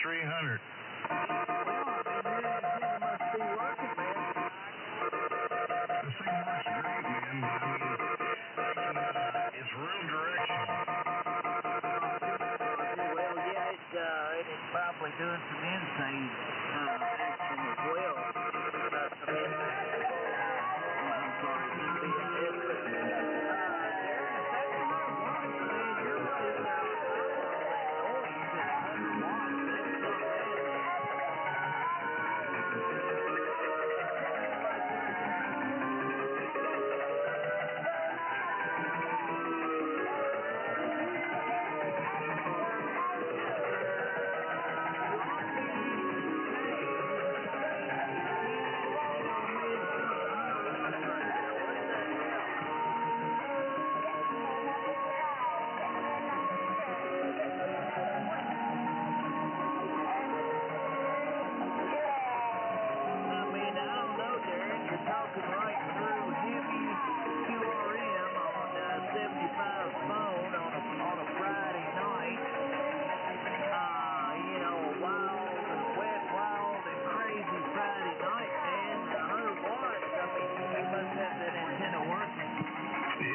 300. Must be working, man. This thing works great, man, but I mean, it's real directional. Well, yeah, it's probably doing some insane action as well.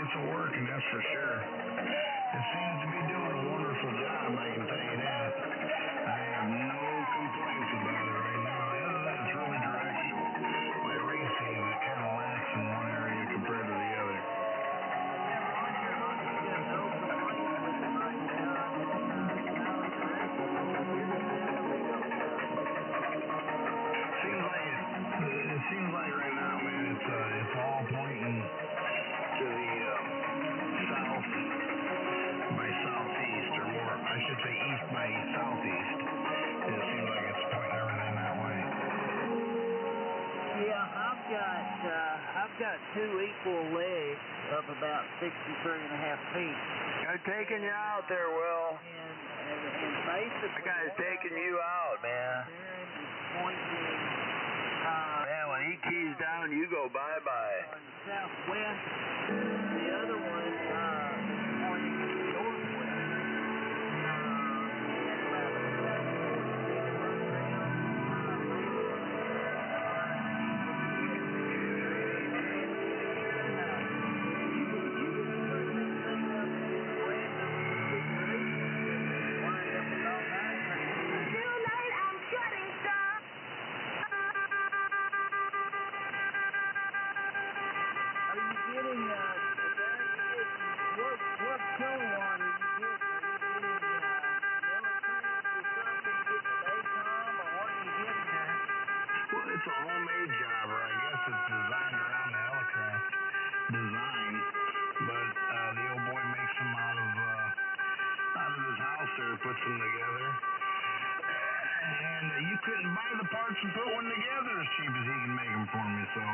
It's working, that's for sure. It seems to be doing a wonderful job, I can tell you that. I have no complaints about it right now. Other than it's really directional. My racing kind of lacks in one area compared to the other. It seems like right now, man, it's all pointing to the south by southeast, or more, I should say east by southeast. It seems like it's pointing everything that way. Yeah, I've got two equal legs of about 63.5 feet. I'm taking you out there, Will. And basically, that guy's taking you out, man. Pointing. Man, when he keys down, you go bye-bye. Southwest. The other one pointing northwest. It's a homemade job, or I guess it's designed around the Helicraft design, but the old boy makes them out of his house there, puts them together, and you couldn't buy the parts and put one together as cheap as he can make them for me, so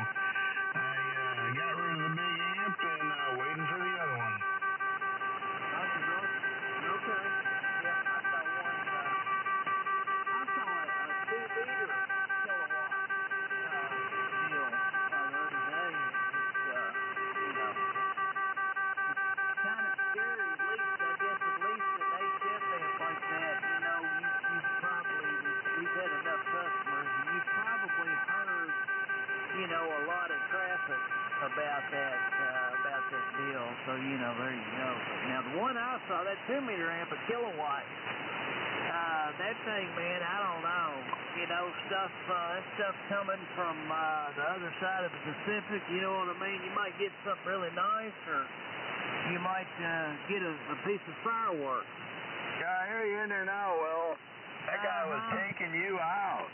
I got rid of the big amp and waiting for the other one. Okay. Yeah, I saw one. I saw a 2-liter kilowatt deal the other day. It's kind of scary. At least at HF amp like that, we've had enough customers, and you've probably heard, a lot of traffic about that deal. So there you go. But now the one I saw, that 2-meter amp, a kilowatt. That thing, man, I don't know. Stuff coming from the other side of the Pacific, you know what I mean? You might get something really nice, or you might get a piece of fireworks. Yeah, I hear you in there now, Will. That guy was taking you out.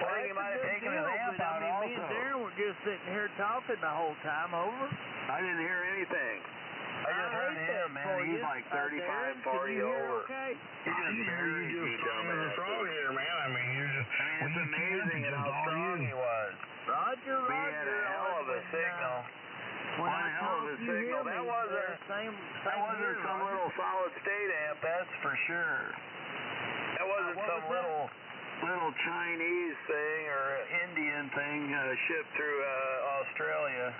I think he might have taken his amp out also. Me and Darren were just sitting here talking the whole time, over. I didn't hear anything. I just heard him, man. He's like 35, 40 over. Okay? He's just very strong as a frog here, man. I mean, it's amazing at how strong he was. Roger. We had a hell of a signal. One hell of a signal. That wasn't some little solid state amp, that's for sure. That wasn't some little Chinese thing or Indian thing shipped through Australia.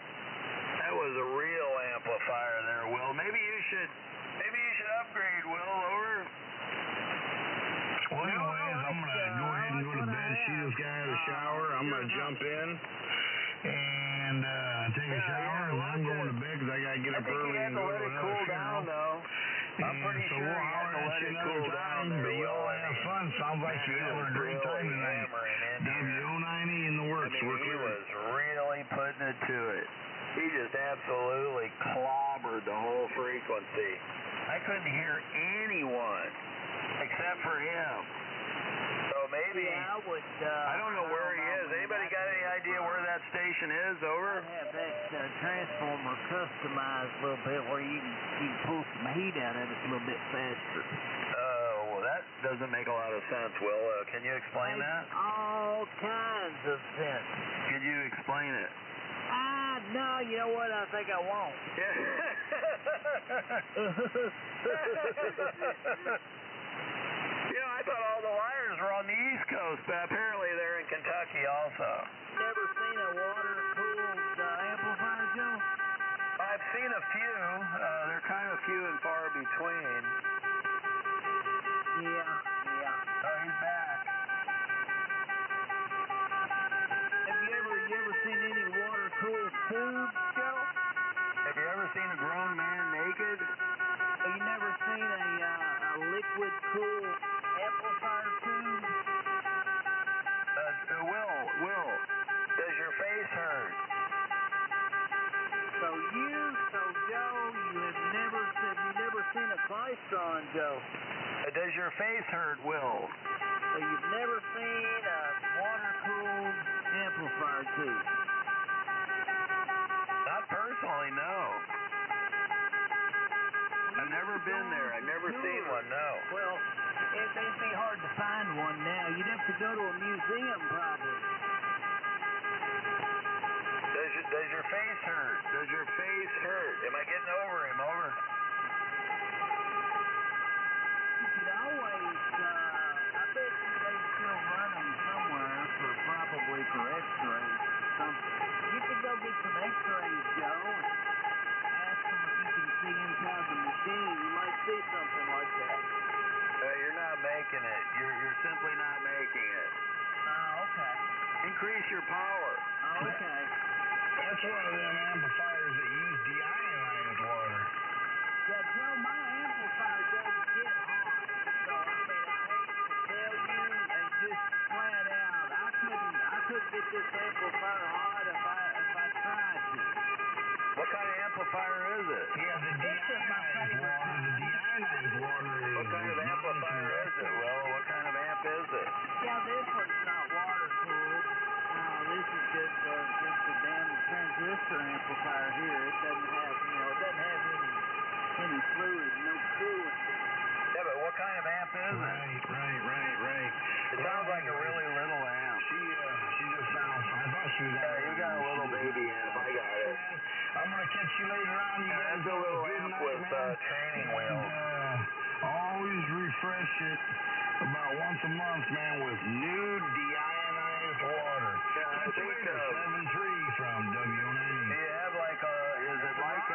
That was a real amplifier there, Will. Maybe you should upgrade, Will, over. Well, anyways, She just got out of the shower. I'm going to jump in and take a shower, and then I'm going to bed because I got to get up early and go to another funeral. I'm pretty sure you have to let it cool down there. But y'all have fun. Sounds like you're having a great time tonight. W090 in the works. He was really putting it to it. He just absolutely clobbered the whole frequency. I couldn't hear anyone except for him. So maybe, Yeah, I don't know where he is. Anybody got any idea where that station is? Over? I have that transformer customized a little bit where you can pull some heat out of it a little bit faster. Oh, well, that doesn't make a lot of sense, Will. Can you explain that? All kinds of sense. Could you explain it? No, you know what? I think I won't. Yeah. I thought all the wires were on the East Coast, but apparently they're in Kentucky also. Never seen a water-cooled amplifier, Joe? I've seen a few. They're kind of few and far between. Yeah. Oh, he's back. Have you ever seen any water-cooled tubes, Joe? Have you ever seen a grown man naked? Have you never seen a liquid-cooled amplifier tube? Will, does your face hurt? So Joe, you have never seen a Klystron, Joe? Does your face hurt, Will? So you've never seen a water-cooled amplifier tube? Not personally, no. I've never been there. I've never seen one, no. Well, it'd be hard to find one now. You'd have to go to a museum, probably. Does your face hurt? Does your face hurt? Am I getting over him? Over. You could always, I bet you they still run them somewhere probably for x-rays or something. You could go get some x-rays, Joe, and ask them if you can see inside the machine. You might see something like that. You're not making it. You're simply not making it. Oh, okay. Increase your power. Oh, okay. That's one of them amplifiers that use deionized water. Yeah, Joe, my amplifier doesn't get hot. So, I mean, I hate to tell you, and just flat out, I couldn't get this amplifier hot if I tried to. What kind of amplifier is it? Yeah, the deionized water. The deionized water is. What kind of amplifier is it? Well, what kind of amp is it? Yeah, this one's not water cooled. This is just a damn transistor amplifier here. It doesn't have, any fluid, no coolant. Yeah, but what kind of amp is it? Right. It sounds like a really little amp. She just sounds. I thought she was. Yeah, you got a little baby amp. I got it. I'm gonna catch you later on. You guys that's a little amp with training wheels. Always refresh it about once a month, man, with new deionized water. Yeah, I think 7.3 from W090. Do you have is it like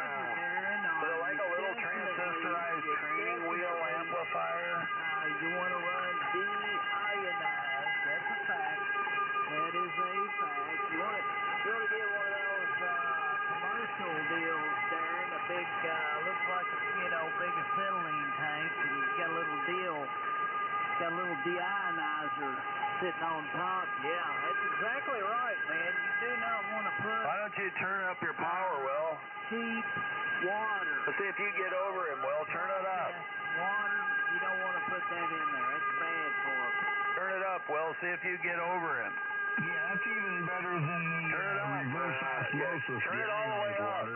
a little transistorized training wheel amplifier? You want to run deionized. That's a fact. That is a fact. You want to get one of those commercial deals there in a big, looks like a, big acetylene tank, and you've got a little deal, got a little deionizer sitting on top. Yeah, that's exactly right, man. You do not want to put... Why don't you turn up your power, Will? Cheap water. Let's see if you get over him, Will. Turn it up. Water, you don't want to put that in there. It's bad for us. Turn it up, Will. See if you get over him. Yeah, that's even better than the reverse osmosis. Turn it all the way up.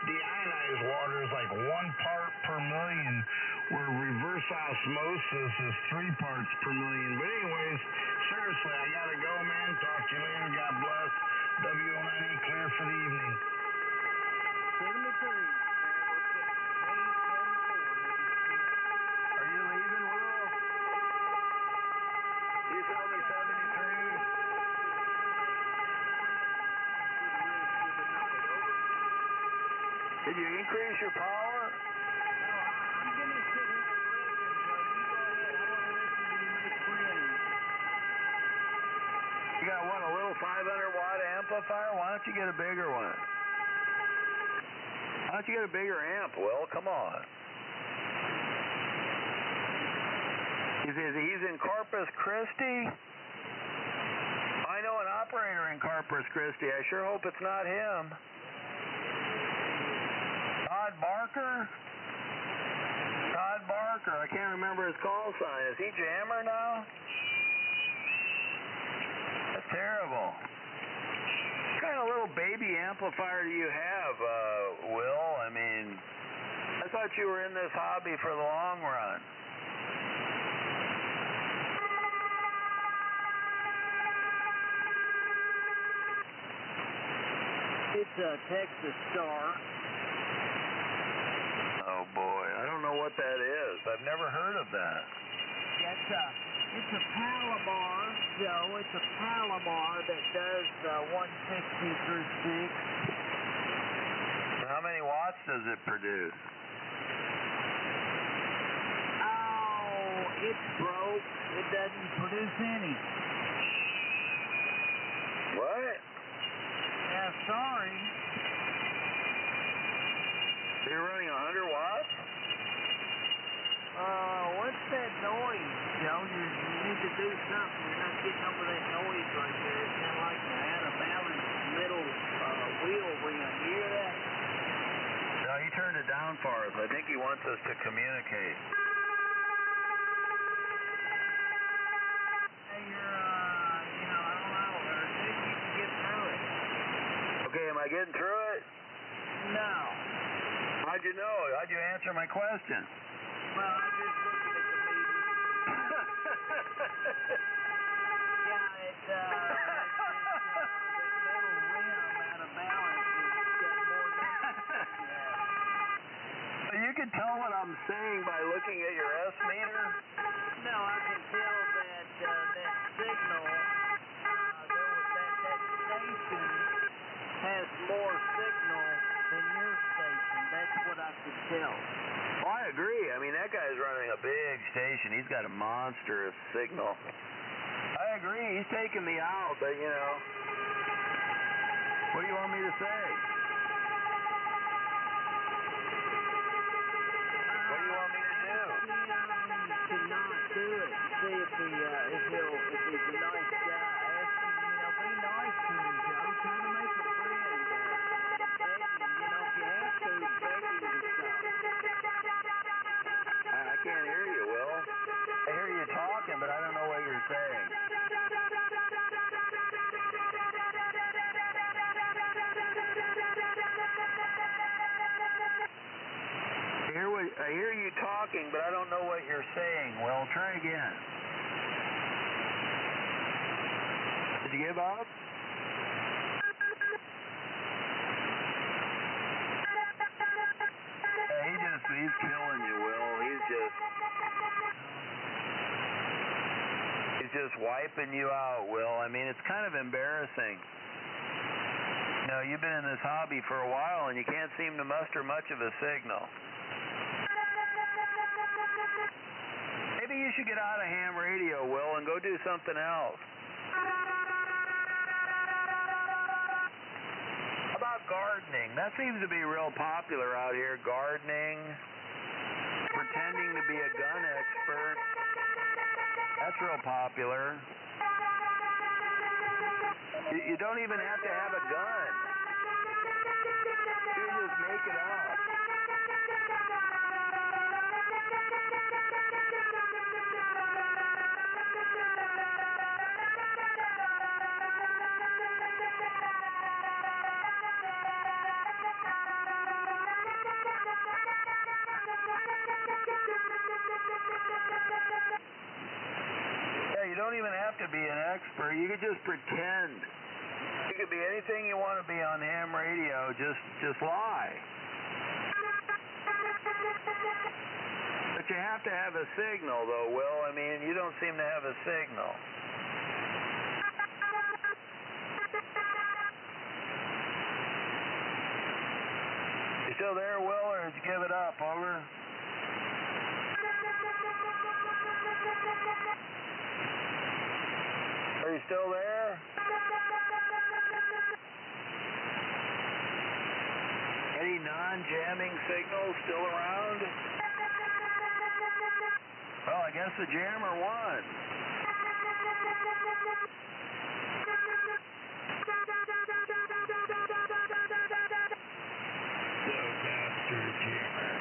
Deionized water is like 1 part per million, where reverse osmosis is 3 parts per million. But anyways, seriously, I gotta go, man. Talk to you later. God bless. W090 clear for the evening. Send me 3. Are you leaving, Will? You told me 73. Did you increase your power? No, I'm going to sit here and listen, so you go ahead. I want to listen to you make friends. little 500-watt amplifier? Why don't you get a bigger one? Why don't you get a bigger amp, Will? Come on. He's in Corpus Christi? I know an operator in Corpus Christi. I sure hope it's not him. Todd Barker? Todd Barker. I can't remember his call sign. Is he Jammer now? That's terrible. What kind of little baby amplifier do you have, Will? I mean, I thought you were in this hobby for the long run. It's a Texas Star. Oh boy, I don't know what that is. I've never heard of that. It's a Palomar, Joe. It's a Palomar that does 160 through 6. How many watts does it produce? Oh, it's broke. It doesn't produce any. What? Yeah, sorry. You're running 100 watts? What's that noise, Joe? You need to do something. You're not getting over that noise right there. It's kind of like you're out of balance middle wheel rim. You hear that? No, he turned it down for us. I think he wants us to communicate. Hey, I don't know. See if you can get through it. Okay, am I getting through it? No. How'd you know? How'd you answer my question? Well, I'm just looking at the meter. Yeah, it's that metal rim out of balance. It's got more numbers than you have. You can tell what I'm saying by looking at your S meter? No, I can tell that that signal, that station has more signal than your station. That's what I could tell. Well, I agree. I mean, that guy's running a big station. He's got a monstrous signal. I agree. He's taking me out, but, you know, what do you want me to say? What do you want me to do? To not do it. See if he's a nice guy. Ask him, be nice to him, Joe. Try to make a friend. Beg him, if you have to, beg him to stop. I can't hear you, Will. I hear you talking, but I don't know what you're saying. I hear you talking, but I don't know what you're saying. Well, try again. Did you give up? Yeah, he's killing you, Will. He's just wiping you out, Will. I mean, it's kind of embarrassing. You've been in this hobby for a while, and you can't seem to muster much of a signal. Maybe you should get out of ham radio, Will, and go do something else. How about gardening? That seems to be real popular out here, gardening, pretending to be a gun expert. That's real popular. You don't even have to have a gun. You just make it up. You don't even have to be an expert. You could just pretend. You could be anything you want to be on ham radio. Just lie. But you have to have a signal, though, Will. I mean, you don't seem to have a signal. You still there, Will, or did you give it up? Over. Are you still there? Any non-jamming signals still around? Well, I guess the jammer won. So bastard jammer.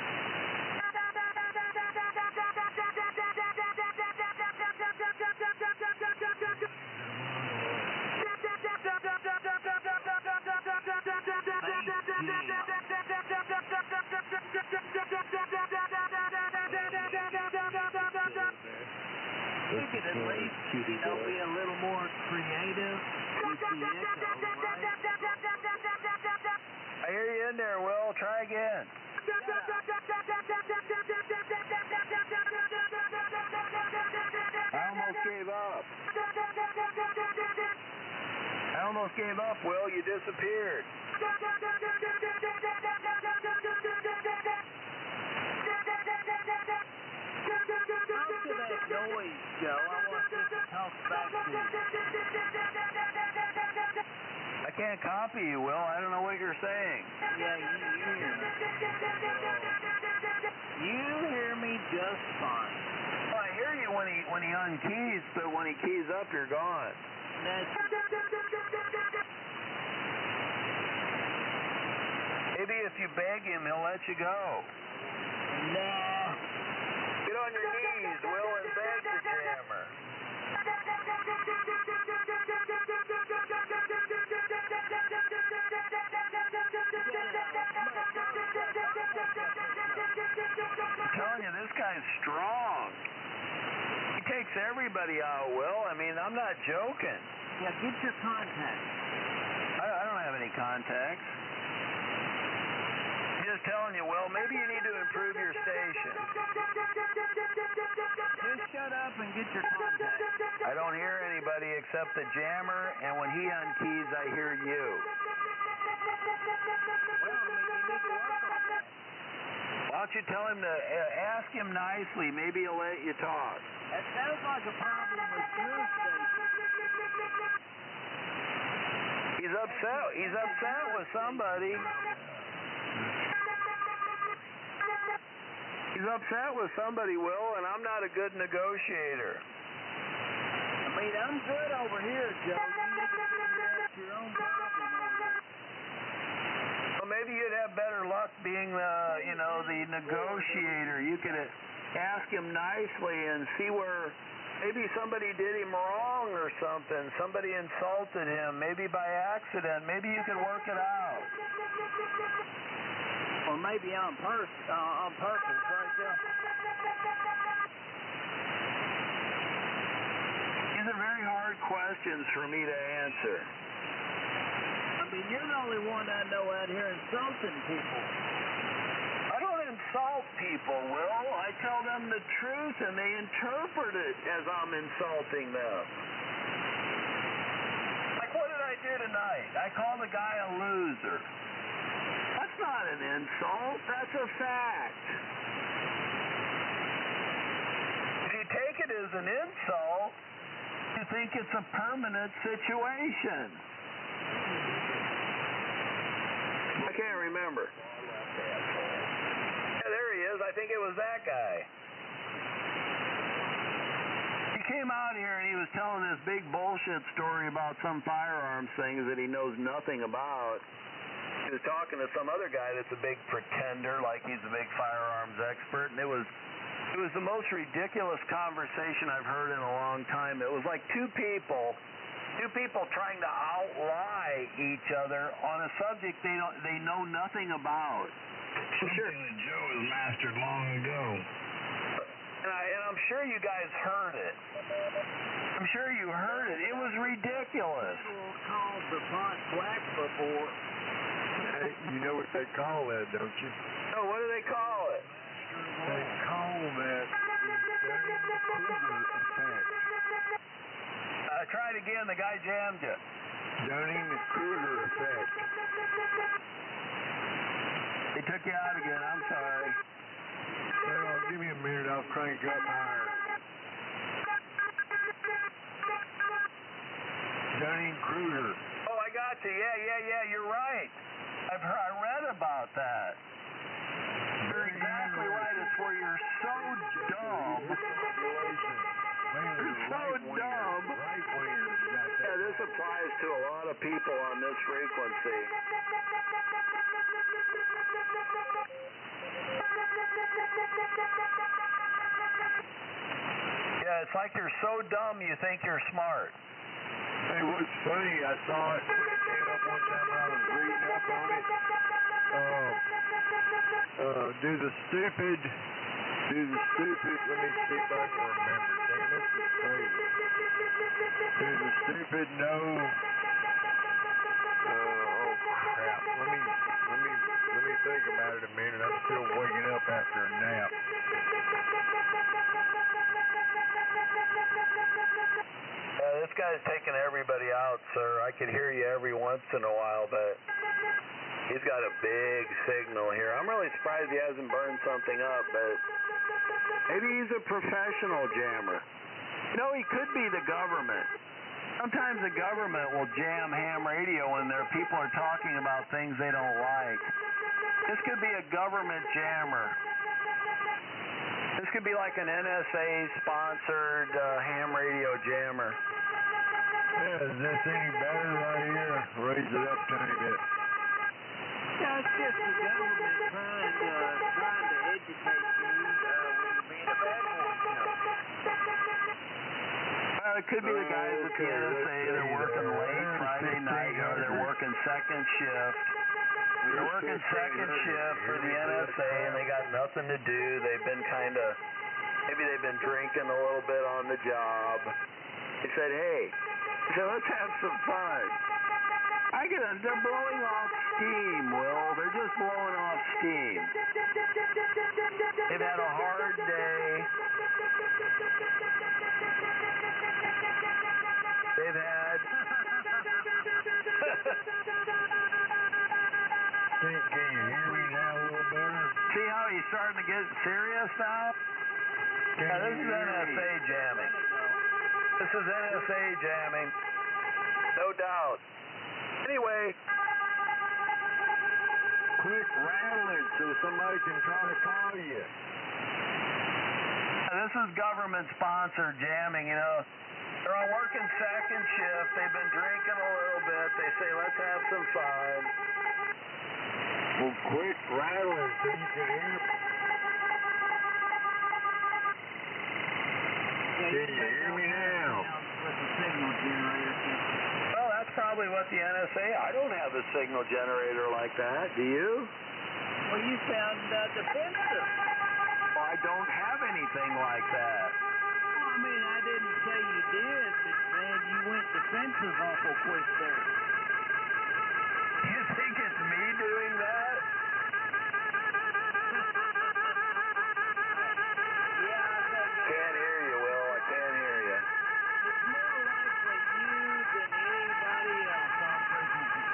We could at least, be a little more creative with the echo, right? I hear you in there, Will. Try again. I almost gave up. Will. You disappeared. Noise, Joe. I want this to talk back to you. I can't copy you, Will. I don't know what you're saying. Yeah, you hear me. You hear me just fine. Well, I hear you when he unkeys, but when he keys up, you're gone. Maybe if you beg him, he'll let you go. Nah. Get on your knees, Will, and beg the jammer. I'm telling you, this guy's strong. He takes everybody out, Will. I mean, I'm not joking. Yeah, get your contacts. I don't have any contacts. Just telling you, Will, maybe you need to improve your station. Just shut up and get your contacts. I don't hear anybody except the jammer, and when he unkeys, I hear you. Well, I mean, you need to work on that. Why don't you tell him to ask him nicely? Maybe he'll let you talk. That sounds like a problem with your station. He's upset. He's upset with somebody. He's upset with somebody, Will, and I'm not a good negotiator. I mean, I'm good over here, Joe. You need to figure out your own problem over there. Well, maybe you'd have better luck being the negotiator. You could ask him nicely and see where maybe somebody did him wrong or something. Somebody insulted him, maybe by accident. Maybe you could work it out. Or maybe on purpose, right there. These are very hard questions for me to answer. I mean, you're the only one I know out here insulting people. I don't insult people, Will. I tell them the truth, and they interpret it as I'm insulting them. Like, what did I do tonight? I called the guy a loser. That's not an insult. That's a fact. If you take it as an insult, you think it's a permanent situation. I can't remember. Yeah, there he is. I think it was that guy. He came out here and he was telling this big bullshit story about some firearms things that he knows nothing about. He was talking to some other guy that's a big pretender, like he's a big firearms expert, and it was the most ridiculous conversation I've heard in a long time. It was like two people trying to outlie each other on a subject they know nothing about. Something that Joe has mastered long ago. And I'm sure you guys heard it. I'm sure you heard it. It was ridiculous. People called the pot quack before. You know what they call that, don't you? No, what do they call it? They call that the Dunning-Kruger effect. Try it again. The guy jammed you. Dunning-Kruger effect. They took you out again. I'm sorry. Well, give me a minute. I'll crank up higher. Dunning-Kruger. Oh, I got you. Yeah, you're right. I read about that. You're exactly right. It's where you're so dumb. You're so dumb. Yeah, this applies to a lot of people on this frequency. Yeah, it's like you're so dumb you think you're smart. Hey, what's funny, I saw it when it came up one time when I was reading up on it. Do the stupid, let me see if I can remember. Damn, this is crazy. Do the stupid no, oh crap, let me think about it a minute. I'm still waking up after a nap. This guy's taking everybody out, sir. I could hear you every once in a while, but he's got a big signal here. I'm really surprised he hasn't burned something up, but maybe he's a professional jammer. You know, he could be the government. Sometimes the government will jam ham radio when their people are talking about things they don't like. This could be a government jammer. This could be like an NSA-sponsored ham radio jammer. Yeah, is this any better right here? Raise it up a tiny bit. Yeah, it's just the government trying to educate you when you're being a bad boy. It could be the guys at the NSA. They're working late Friday night, or they're working second shift. They're working second shift for the NSA, and they got nothing to do. They've been maybe they've been drinking a little bit on the job. They said, hey, let's have some fun. They're blowing off steam, Will. They're just blowing off steam. They've had a hard day. They've had... Can you hear me now a little better? See how he's starting to get serious now? Yeah, this is NSA jamming. This is NSA jamming. No doubt. Anyway. Quit rattling so somebody can try to call you. This is government-sponsored jamming, you know. They're on working second shift. They've been drinking a little bit. They say, let's have some fun. Well, quit rattling so you can hear me. Can you hear me now? Well, that's probably what the NSA... I don't have a signal generator like that. Do you? Well, you sound defensive. Well, I don't have anything like that. Well, I mean, I didn't say you did, but man, you went defensive awful quick there. You think it's me doing that? Yeah, I think Can't hear you, Will. I can't hear you. it's more likely you than anybody else on frequency.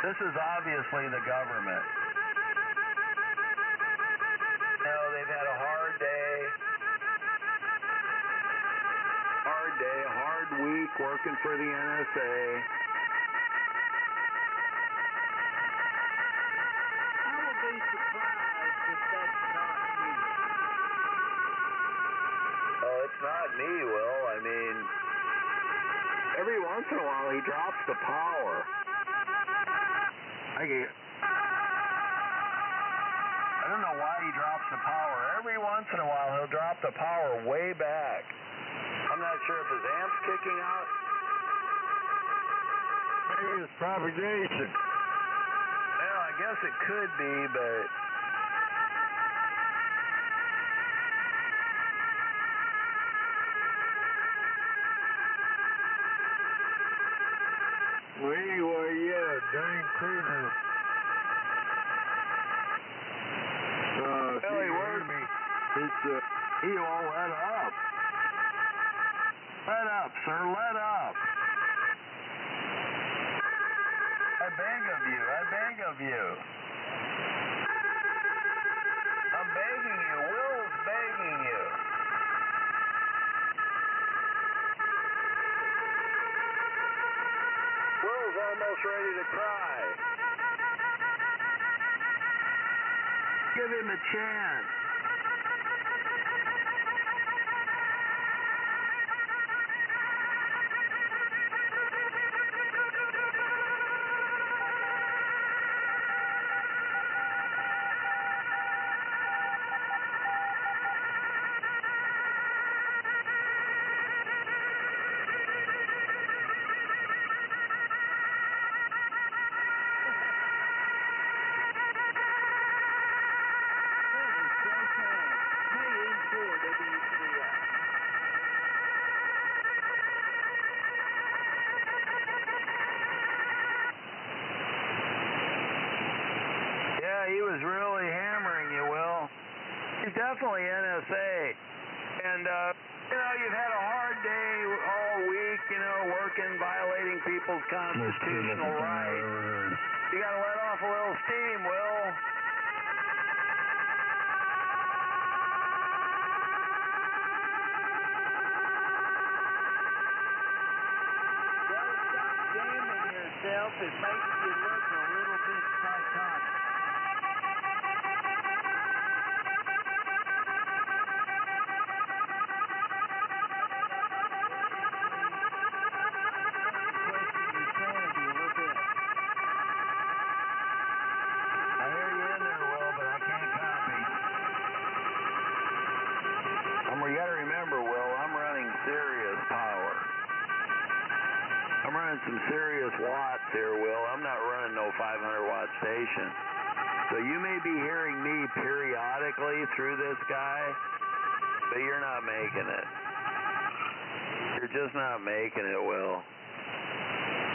This is obviously the government. No, they've had a hard day. A hard week working for the NSA. I will be surprised if that's not you. Oh, it's not me, Will. I mean, every once in a while he drops the power. I don't know why he drops the power. Every once in a while he'll drop the power way back. I'm not sure if his amp's kicking out. Maybe it's propagation. Well, I guess it could be, but... Well, anyway, yeah, Dunning-Kruger. Well, he worked. It's, He won't let up. Let up, sir, let up. I beg of you, I beg of you. I'm begging you, Will's begging you. ready to cry. Give him a chance. He was really hammering you, Will. He's definitely NSA. And, you've had a hard day all week, working, violating people's constitutional rights. You got to let off a little steam, Will. Don't stop jamming yourself. It makes you look a little bit psychotic. You got to remember, Will, I'm running serious power. I'm running some serious watts here, Will. I'm not running no 500-watt station. So you may be hearing me periodically through this guy, but you're not making it. You're just not making it, Will.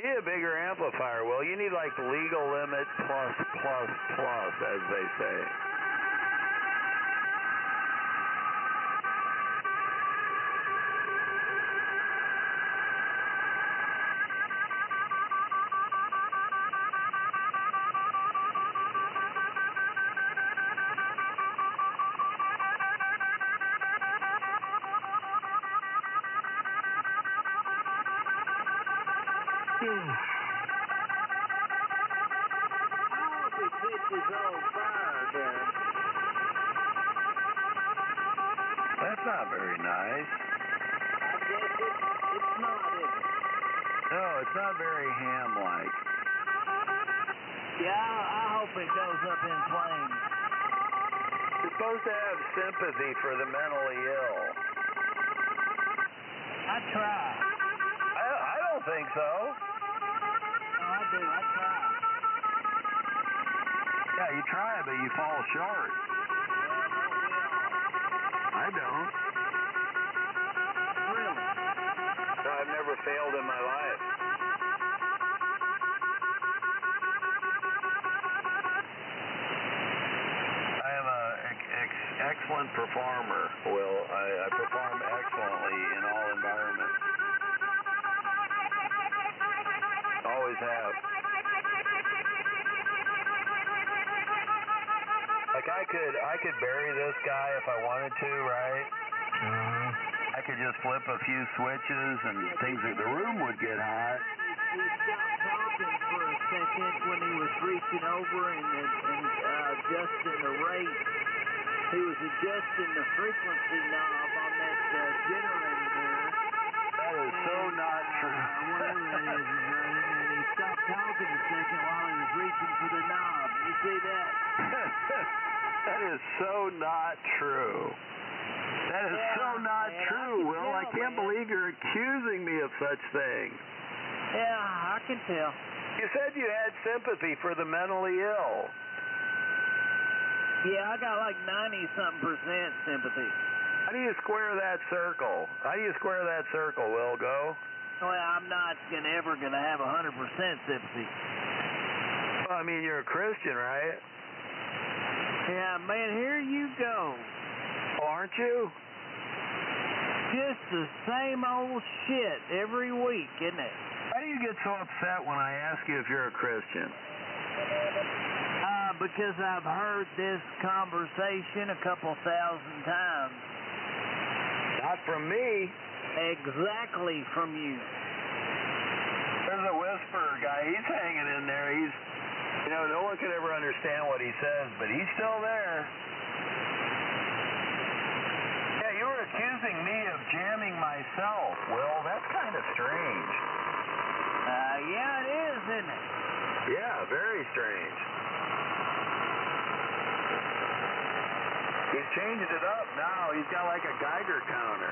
You need a bigger amplifier, Will. You need like the legal limit plus, as they say. That's not very nice. I guess it's not, is it? No, it's not very ham-like. Yeah, I hope it goes up in flames. You're supposed to have sympathy for the mentally ill. I try. I don't think so. No, I do. I try. Yeah, you try, but you fall short. I don't. Really? No, I've never failed in my life. I am an excellent performer, Will. I perform excellently in all environments. Always have. Like I could bury this guy if I wanted to, right? I could just flip a few switches and things. The room would get hot. He stopped talking for a second when he was reaching over and adjusting the rate. He was adjusting the frequency knob on that generator there. That is so not true. Whatever that is running, and he stopped talking a second while he was reaching for the knob. You see that? That is so not true. That is so not true, Will. I can't believe you're accusing me of such things. Yeah, I can tell. You said you had sympathy for the mentally ill. Yeah, I got like 90-something% sympathy. How do you square that circle? How do you square that circle, Will? Go. Well, I'm not ever gonna have 100% sympathy. Well, I mean, you're a Christian, right? Yeah, man, here you go. Oh, aren't you? Just the same old shit every week, isn't it? Why do you get so upset when I ask you if you're a Christian? Because I've heard this conversation a couple thousand times. Not from me. Exactly from you. There's a whisperer guy. He's hanging know, no one could ever understand what he says, but he's still there. Yeah, you were accusing me of jamming myself. Well, that's kind of strange. Yeah, it is, isn't it? Yeah, very strange. He's changed it up now. He's got like a Geiger counter.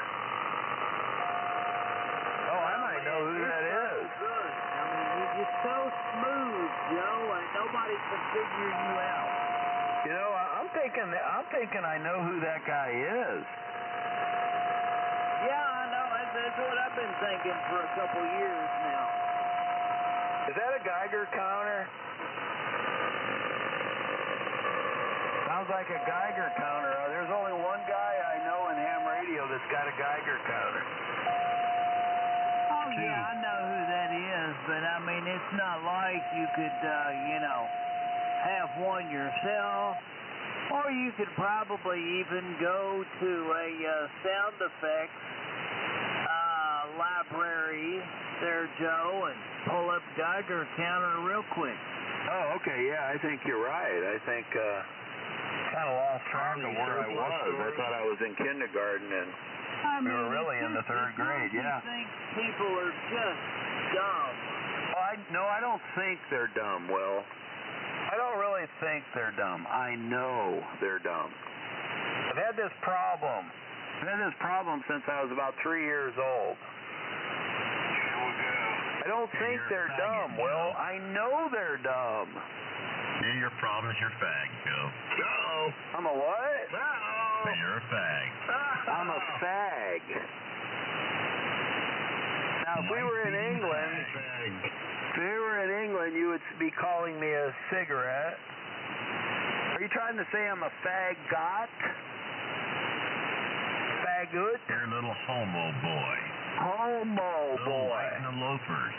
Oh, I might know who that is. Good. I mean, you're just so smooth, Joe, and nobody can figure you out. You know, I'm thinking I know who that guy is. Yeah, I know. That's what I've been thinking for a couple years now. Is that a Geiger counter? Sounds like a Geiger counter. There's only one guy I know in ham radio that's got a Geiger counter. Oh, yeah, I know who that is, but I mean, it's not like you could, have one yourself, or you could probably even go to a sound effects library there, Joe, and pull up Geiger counter real quick. Oh, okay, yeah, I think you're right. I think, kind of lost track of where I was. I thought I was in kindergarten, and we were really in the third grade, yeah. I think people are just dumb. No, I don't think they're dumb, Will. I don't really think they're dumb. I know they're dumb. I've had this problem. I've had this problem since I was about 3 years old. I don't think they're dumb, Will. I know they're dumb. Yeah, your problem is your fag, Joe. Joe! I'm a what? Joe! You're a fag. I'm a fag. Now, if we were in England, you would be calling me a cigarette. Are you trying to say I'm a faggot? Faggot? You're a little homo boy. Homo boy. White in the loafers.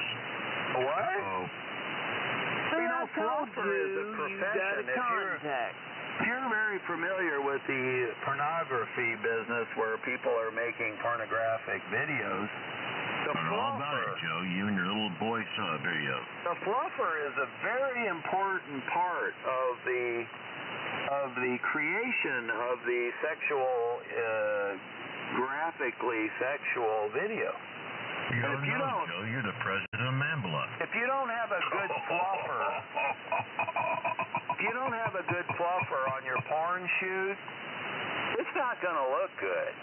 What? Uh-oh. You know, fluffer is a profession. If you're very familiar with the pornography business where people are making pornographic videos, the fluffer. All about it, Joe. You and your little boy saw a video. The fluffer is a very important part of the creation of the sexual, graphically sexual video. You don't know, Joe. You're the president of Mambla. If you don't have a good fluffer, on your porn shoot, it's not going to look good.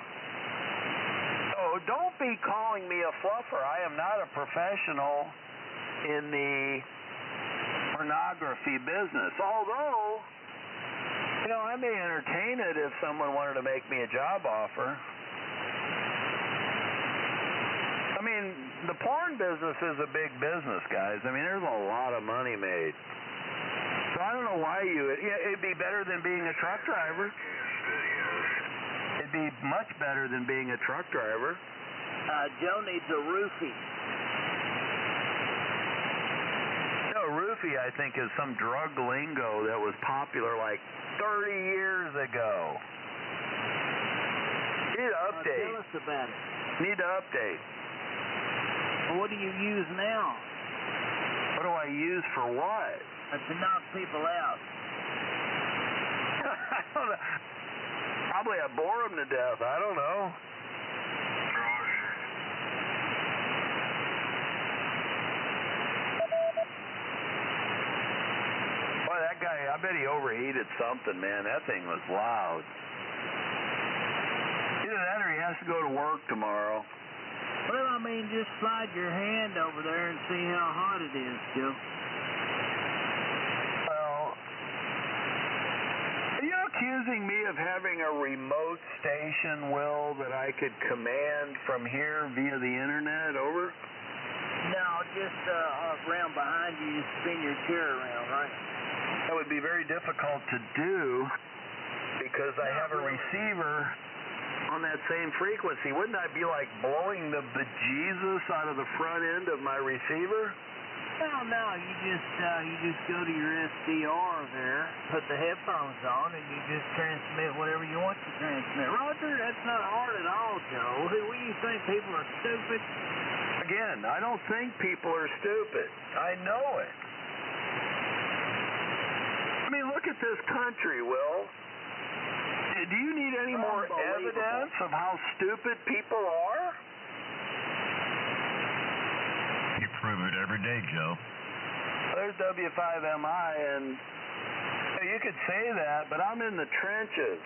So don't be calling me a fluffer. I am not a professional in the pornography business. Although, I may entertain it if someone wanted to make me a job offer. I mean, the porn business is a big business, guys. I mean, there's a lot of money made. So I don't know why it'd be better than being a truck driver. It'd be much better than being a truck driver. Joe needs a roofie. Roofie, I think, is some drug lingo that was popular like 30 years ago. Need to update. Tell us about it. Need to update. Well, what do you use now? What do I use for what? To knock people out. I don't know. Probably I bore them to death. I don't know. Boy, that guy, I bet he overheated something, man. That thing was loud. Either that or he has to go to work tomorrow. Well, I mean, just slide your hand over there and see how hot it is, Joe. Well, are you accusing me of having a remote station, Will, that I could command from here via the internet? Over? No, just around behind you, you spin your chair around, right? That would be very difficult to do because I have a receiver on that same frequency. Wouldn't I be like blowing the bejesus out of the front end of my receiver? No, you just go to your SDR there, put the headphones on, and you just transmit whatever you want to transmit. Roger, that's not hard at all, Joe. What do you think, people are stupid? Again, I don't think people are stupid. I know it. at this country, Will. Do you need any more evidence of how stupid people are? You prove it every day, Joe. There's W5MI, and you could say that, but I'm in the trenches.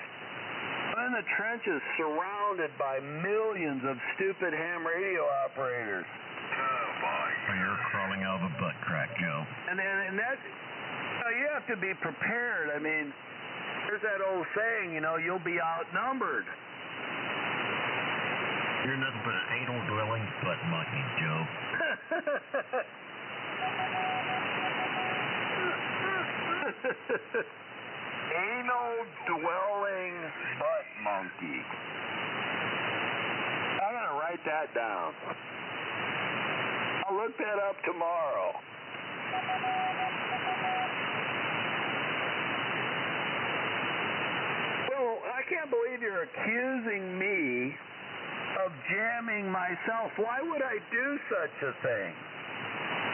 I'm in the trenches surrounded by millions of stupid ham radio operators. Oh, boy. You're crawling out of a butt crack, Joe. And that, you have to be prepared. I mean, there's that old saying, you'll be outnumbered. You're nothing but an anal-dwelling butt monkey, Joe. Anal-dwelling butt monkey. I'm going to write that down. I'll look that up tomorrow. Well, I can't believe you're accusing me of jamming myself. Why would I do such a thing?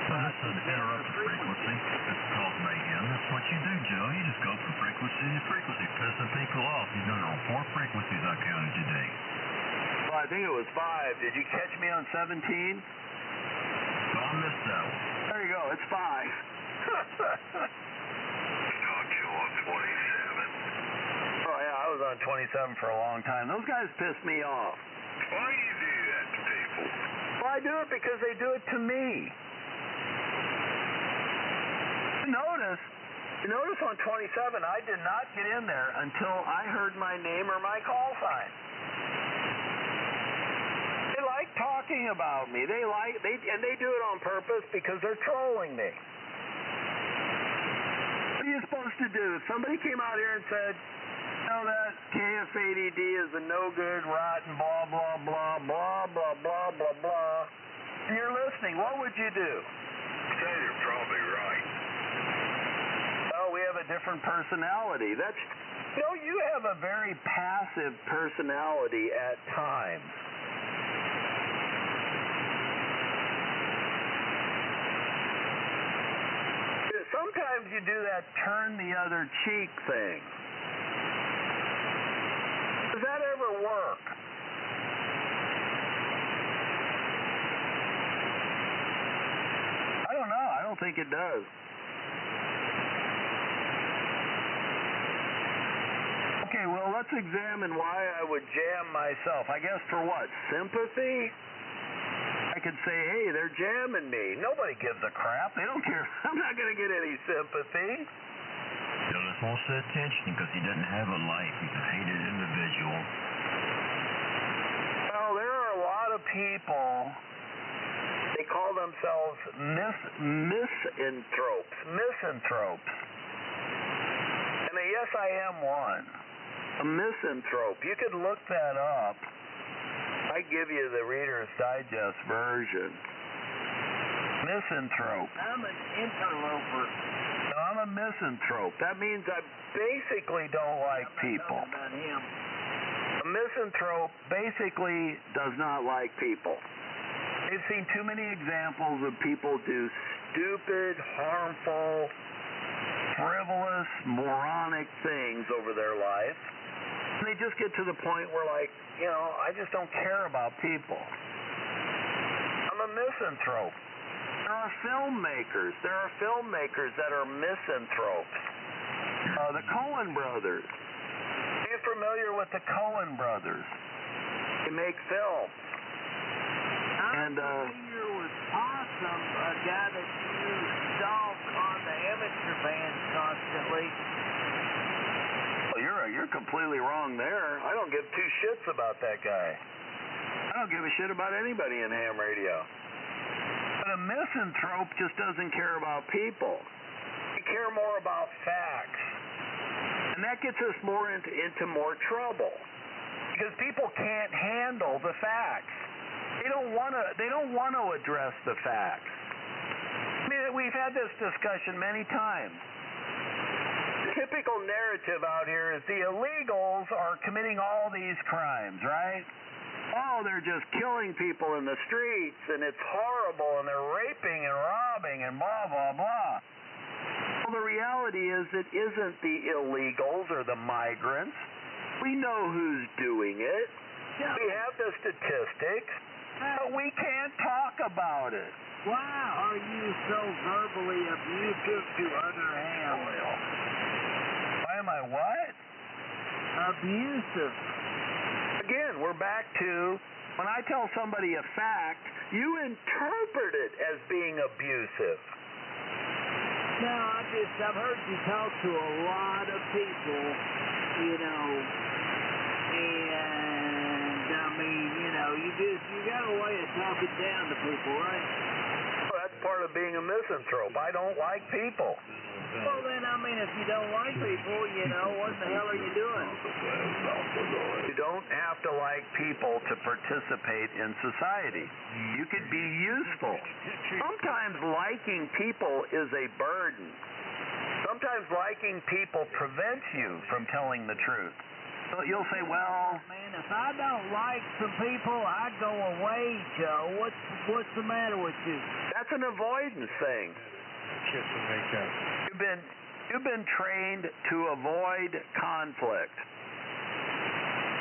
Well, this is an interrupted frequency. It's called mayhem. That's what you do, Joe. You just go from frequency to frequency, pissing people off. You've done it on 4 frequencies I counted today. Well, I think it was 5. Did you catch me on 17? Well, I missed that one. There you go. It's 5. Talk to you on 27. Oh, yeah, I was on 27 for a long time. Those guys pissed me off. Why do you do that to people? Well, I do it because they do it to me. Notice on 27, I did not get in there until I heard my name or my call sign. They like talking about me. They do it on purpose because they're trolling me. What are you supposed to do? If somebody came out here and said, that KF80D is a no good, rotten, blah, blah, blah, blah, blah, blah, blah, blah, and you're listening, what would you do? Yeah, you're probably right. Well, we have a different personality. You have a very passive personality at times. Sometimes you do that turn the other cheek thing. Does that ever work? I don't know. I don't think it does. Okay, well, let's examine why I would jam myself. I guess for what? Sympathy? I could say, hey, they're jamming me. Nobody gives a crap. They don't care. I'm not going to get any sympathy. Joe just wants the attention because he doesn't have a life. He's a hated individual. Well, there are a lot of people, they call themselves misanthropes. And yes, I am one. A misanthrope. You could look that up. I give you the Reader's Digest version. Misanthrope. I'm an interloper. No, I'm a misanthrope. That means I basically don't like people. About him. A misanthrope basically does not like people. They've seen too many examples of people do stupid, harmful, frivolous, moronic things over their life. And they just get to the point where, I just don't care about people. I'm a misanthrope. There are filmmakers that are misanthropes. The Coen brothers. Are you familiar with the Coen brothers? They make films. I'm familiar with Awesome, a guy that used stalk on the amateur bands constantly. Well, you're completely wrong there. I don't give two shits about that guy. I don't give a shit about anybody in ham radio. But a misanthrope just doesn't care about people. They care more about facts. And that gets us more into more trouble. Because people can't handle the facts. They don't want to address the facts. I mean, we've had this discussion many times. The typical narrative out here is the illegals are committing all these crimes, right? Oh, they're just killing people in the streets, and it's horrible, and they're raping and robbing and blah, blah, blah. Well, the reality is it isn't the illegals or the migrants. We know who's doing it. We have the statistics, but we can't talk about it. Why are you so verbally abusive to other hams? Why am I what? Abusive. Again, we're back to when I tell somebody a fact, you interpret it as being abusive. No, I've heard you talk to a lot of people, and I mean, you got a way of talking down to people, right? Well, that's part of being a misanthrope. I don't like people. Well, then, I mean, if you don't like people, what the hell are you doing? You don't have to like people to participate in society. You could be useful. Sometimes liking people is a burden. Sometimes liking people prevents you from telling the truth. So you'll say, well... Man, if I don't like some people, I go away, Joe. What's the matter with you? That's an avoidance thing. You've been trained to avoid conflict.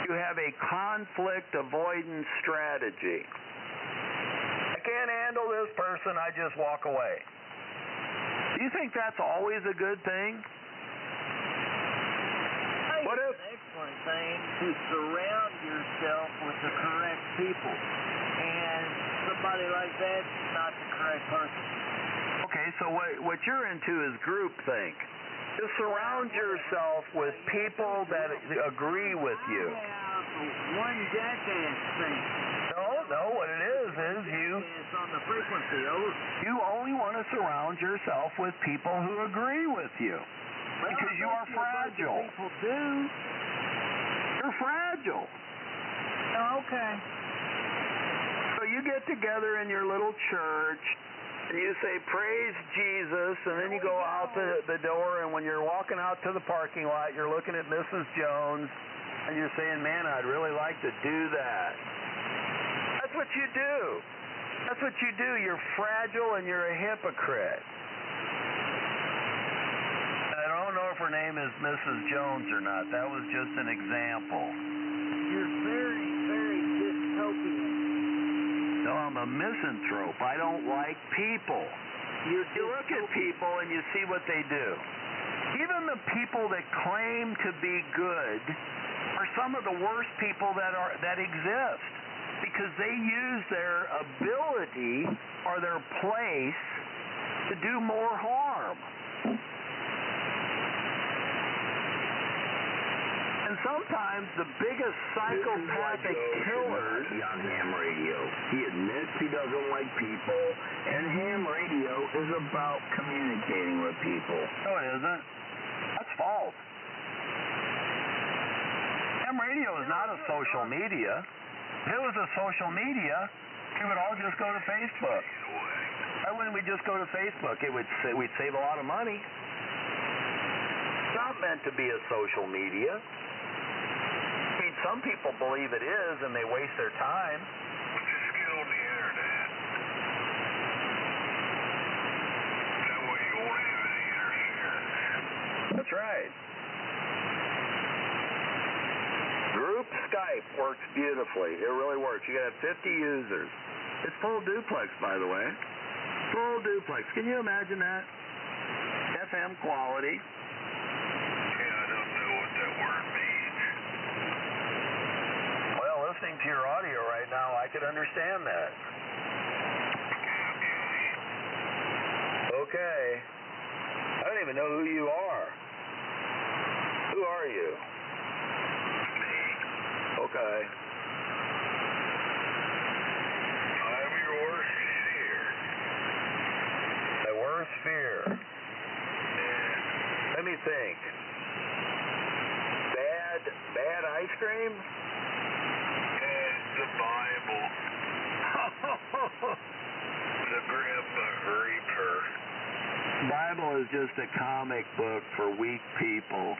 You have a conflict avoidance strategy. I can't handle this person, I just walk away. Do you think that's always a good thing? What if it's an excellent thing to surround yourself with the correct people, and somebody like that's not the correct person? Okay, so what you're into is groupthink. Just surround yourself with people that agree with you. One jackass thing. No, what it is you... on the frequency, over. You only want to surround yourself with people who agree with you. Well, because you are fragile. People do. You're fragile. Oh, okay. So you get together in your little church, and you say, praise Jesus, and then you go out the door, and when you're walking out to the parking lot, you're looking at Mrs. Jones, and you're saying, man, I'd really like to do that. That's what you do. That's what you do. You're fragile, and you're a hypocrite. I don't know if her name is Mrs. Jones or not. That was just an example. You're very, very dystopian. No, I'm a misanthrope. I don't like people. You look at people and you see what they do. Even the people that claim to be good are some of the worst people that exist, because they use their ability or their place to do more harm. And sometimes the biggest psychopathic killers... On ham radio. He admits he doesn't like people, and ham radio is about communicating with people. No, it isn't. That's false. Ham radio is not a social media. If it was a social media, we would all just go to Facebook. Why wouldn't we just go to Facebook? We'd save a lot of money. It's not meant to be a social media. I mean, some people believe it is, and they waste their time. Just get on the internet. That way you won't have any interference. That's right. Group Skype works beautifully. It really works. You got 50 users. It's full duplex, by the way. Full duplex. Can you imagine that? FM quality. Yeah, I don't know what that word means. Well, listening to your audio right now, I could understand that. Okay. I don't even know who you are. Who are you? Okay. I'm your worst fear. My worst fear. Let me think. Bad ice cream? The Bible. The Grim Reaper. Bible is just a comic book for weak people.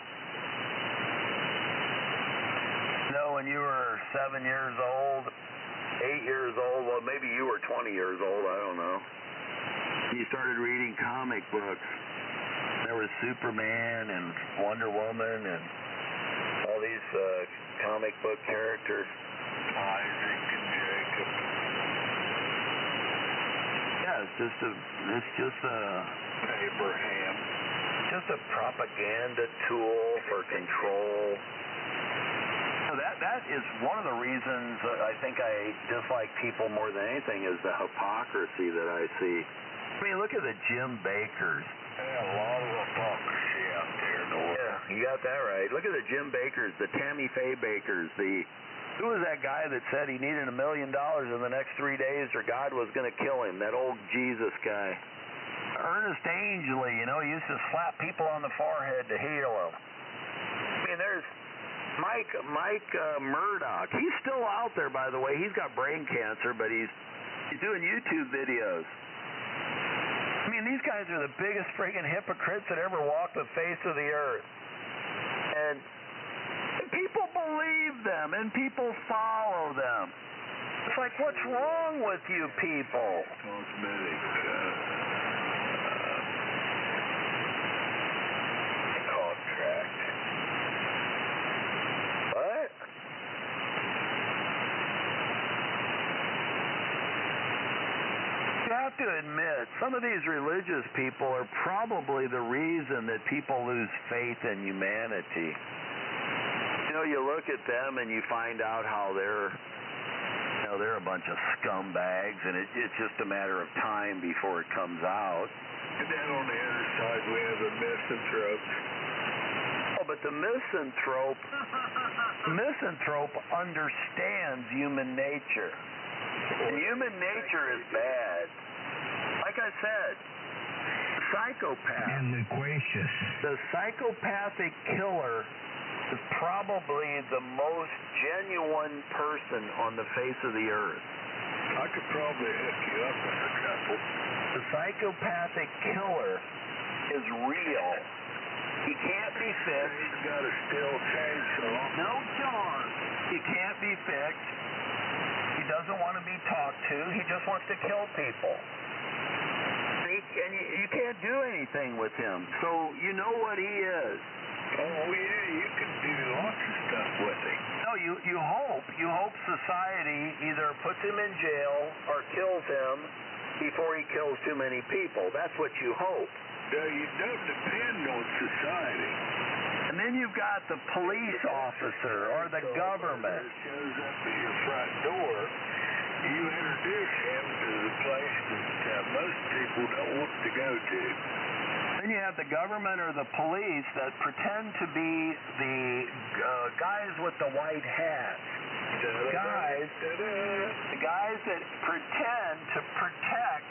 You know, when you were 7 years old, 8 years old, well, maybe you were 20 years old, I don't know. You started reading comic books. There was Superman and Wonder Woman and all these comic book characters. Isaac and Jacob. Yeah, it's just a Abraham. just a propaganda tool for control. So that is one of the reasons I think I dislike people more than anything is the hypocrisy that I see. I mean, look at the Jim Bakkers. Yeah, a lot of hypocrisy out there in the world. Yeah, you got that right. Look at the Jim Bakkers, the Tammy Faye Bakkers, who was that guy that said he needed $1 million in the next 3 days or God was going to kill him? That old Jesus guy. Ernest Angley, he used to slap people on the forehead to heal them. I mean, there's Mike Murdoch. He's still out there, by the way. He's got brain cancer, but he's doing YouTube videos. I mean, these guys are the biggest friggin' hypocrites that ever walked the face of the earth. And people believe them, and people follow them. It's like, what's wrong with you people? Cosmetic. Contract. What? You have to admit, some of these religious people are probably the reason that people lose faith in humanity. You look at them and you find out how they're a bunch of scumbags, and it's just a matter of time before it comes out. And then on the other side, we have the misanthropes. Oh, but the misanthrope understands human nature. And human nature is bad. Like I said, the psychopath. And loquacious. The psychopathic killer is probably the most genuine person on the face of the earth. I could probably hook you up with a couple. The psychopathic killer is real. He can't be fixed. He's got a steel chainsaw. No charge. He can't be fixed. He doesn't want to be talked to. He just wants to kill people. And you can't do anything with him. So you know what he is. Oh, yeah, you can do lots of stuff with him. No, you hope society either puts him in jail or kills him before he kills too many people. That's what you hope. No, you don't depend on society. And then you've got the police officer or the government. He shows up at your front door. You introduce him to the place that most people don't want to go to. Then you have the government or the police that pretend to be the guys with the white hats. The guys that pretend to protect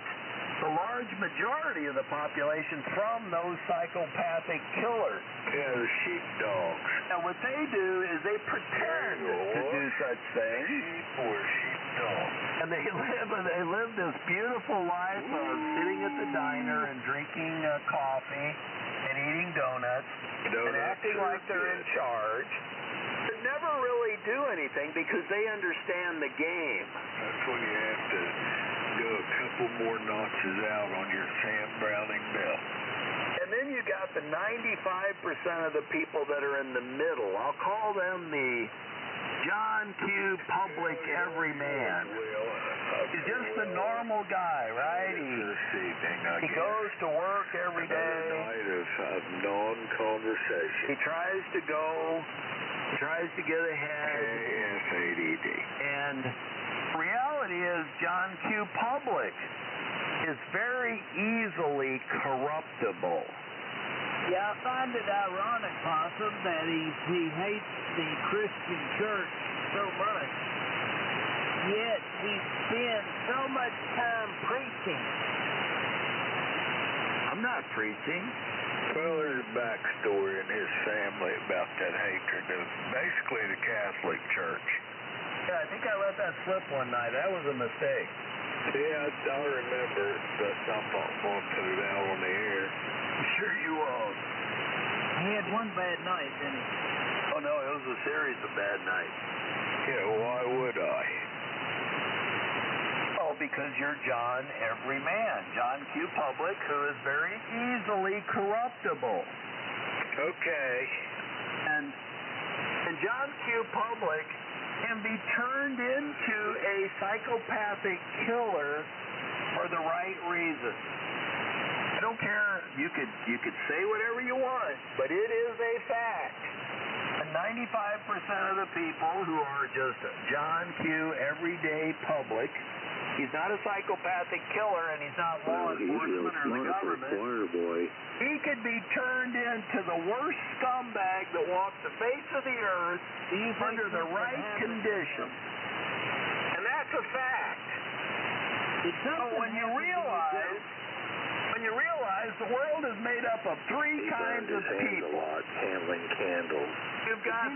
the large majority of the population from those psychopathic killers. Yeah, the sheepdogs. Now what they do is they pretend to do such things. Sheep or sheepdogs. And they live this beautiful life of sitting at the diner and drinking coffee and eating donuts and acting like they're in charge. But never really do anything because they understand the game. That's when you have to go a couple more notches out on your Sam Browning belt. And then you got the 95% of the people that are in the middle. I'll call them the John Q. Public Everyman. He's just a normal guy, right? He goes to work every day. Night of non-conversation. He tries to get ahead. KFADD. And the reality is John Q. Public is very easily corruptible. Yeah, I find it ironic, Possum, that he hates the Christian church so much, yet he spends so much time preaching. I'm not preaching. Well, there's a backstory in his family about that hatred of basically the Catholic Church. Yeah, I think I let that slip one night. That was a mistake. Yeah, I remember, but I'm not going to put it out on the air. Sure you won't. He had one bad night, didn't he? Oh, no, it was a series of bad nights. Yeah, why would I? Oh, because you're John Everyman, John Q. Public, who is very easily corruptible. Okay. And John Q. Public can be turned into a psychopathic killer for the right reasons. I don't care. You could say whatever you want, but it is a fact. And 95% of the people who are just John Q. Everyday Public, he's not a psychopathic killer, and he's not law enforcement or the government. He could be turned into the worst scumbag that walks the face of the earth under the right conditions. And that's a fact. So when you realize the world is made up of three kinds of people. Handling candles. You've got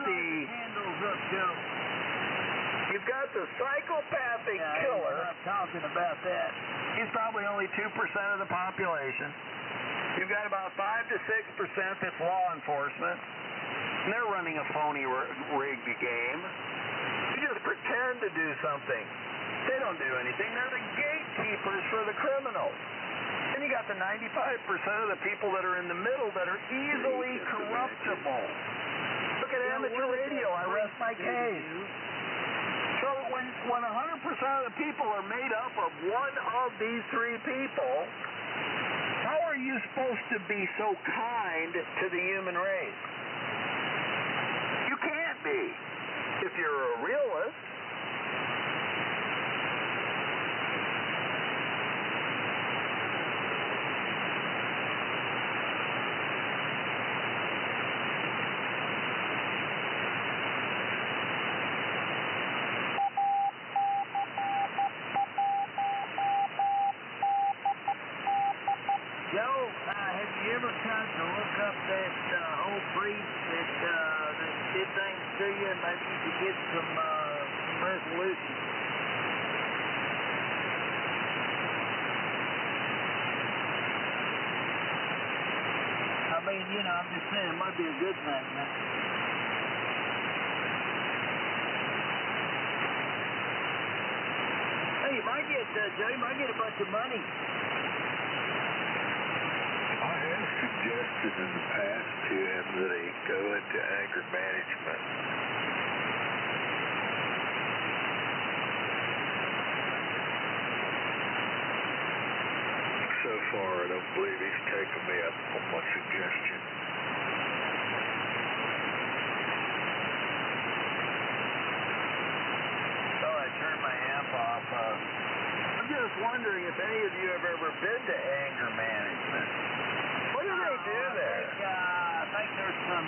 the psychopathic killer. I'm not talking about that. He's probably only 2% of the population. You've got about 5 to 6% that's law enforcement. And they're running a phony rigged game. You just pretend to do something. They don't do anything. They're the gatekeepers for the criminals. Then you got the 95% of the people that are in the middle that are easily corruptible. Look at amateur radio. I rest my case. So when 100% of the people are made up of one of these three people, how are you supposed to be so kind to the human race? You can't be if you're a realist. Maybe you could get some resolution. I mean, I'm just saying it might be a good thing. Hey, you might get, Joe, you might get a bunch of money. I have suggested in the past to him that he go into anger management. So far, I don't believe he's taken me up on my suggestion. So I turned my amp off. I'm just wondering if any of you have ever been to anger management. What do they do there? I think there's some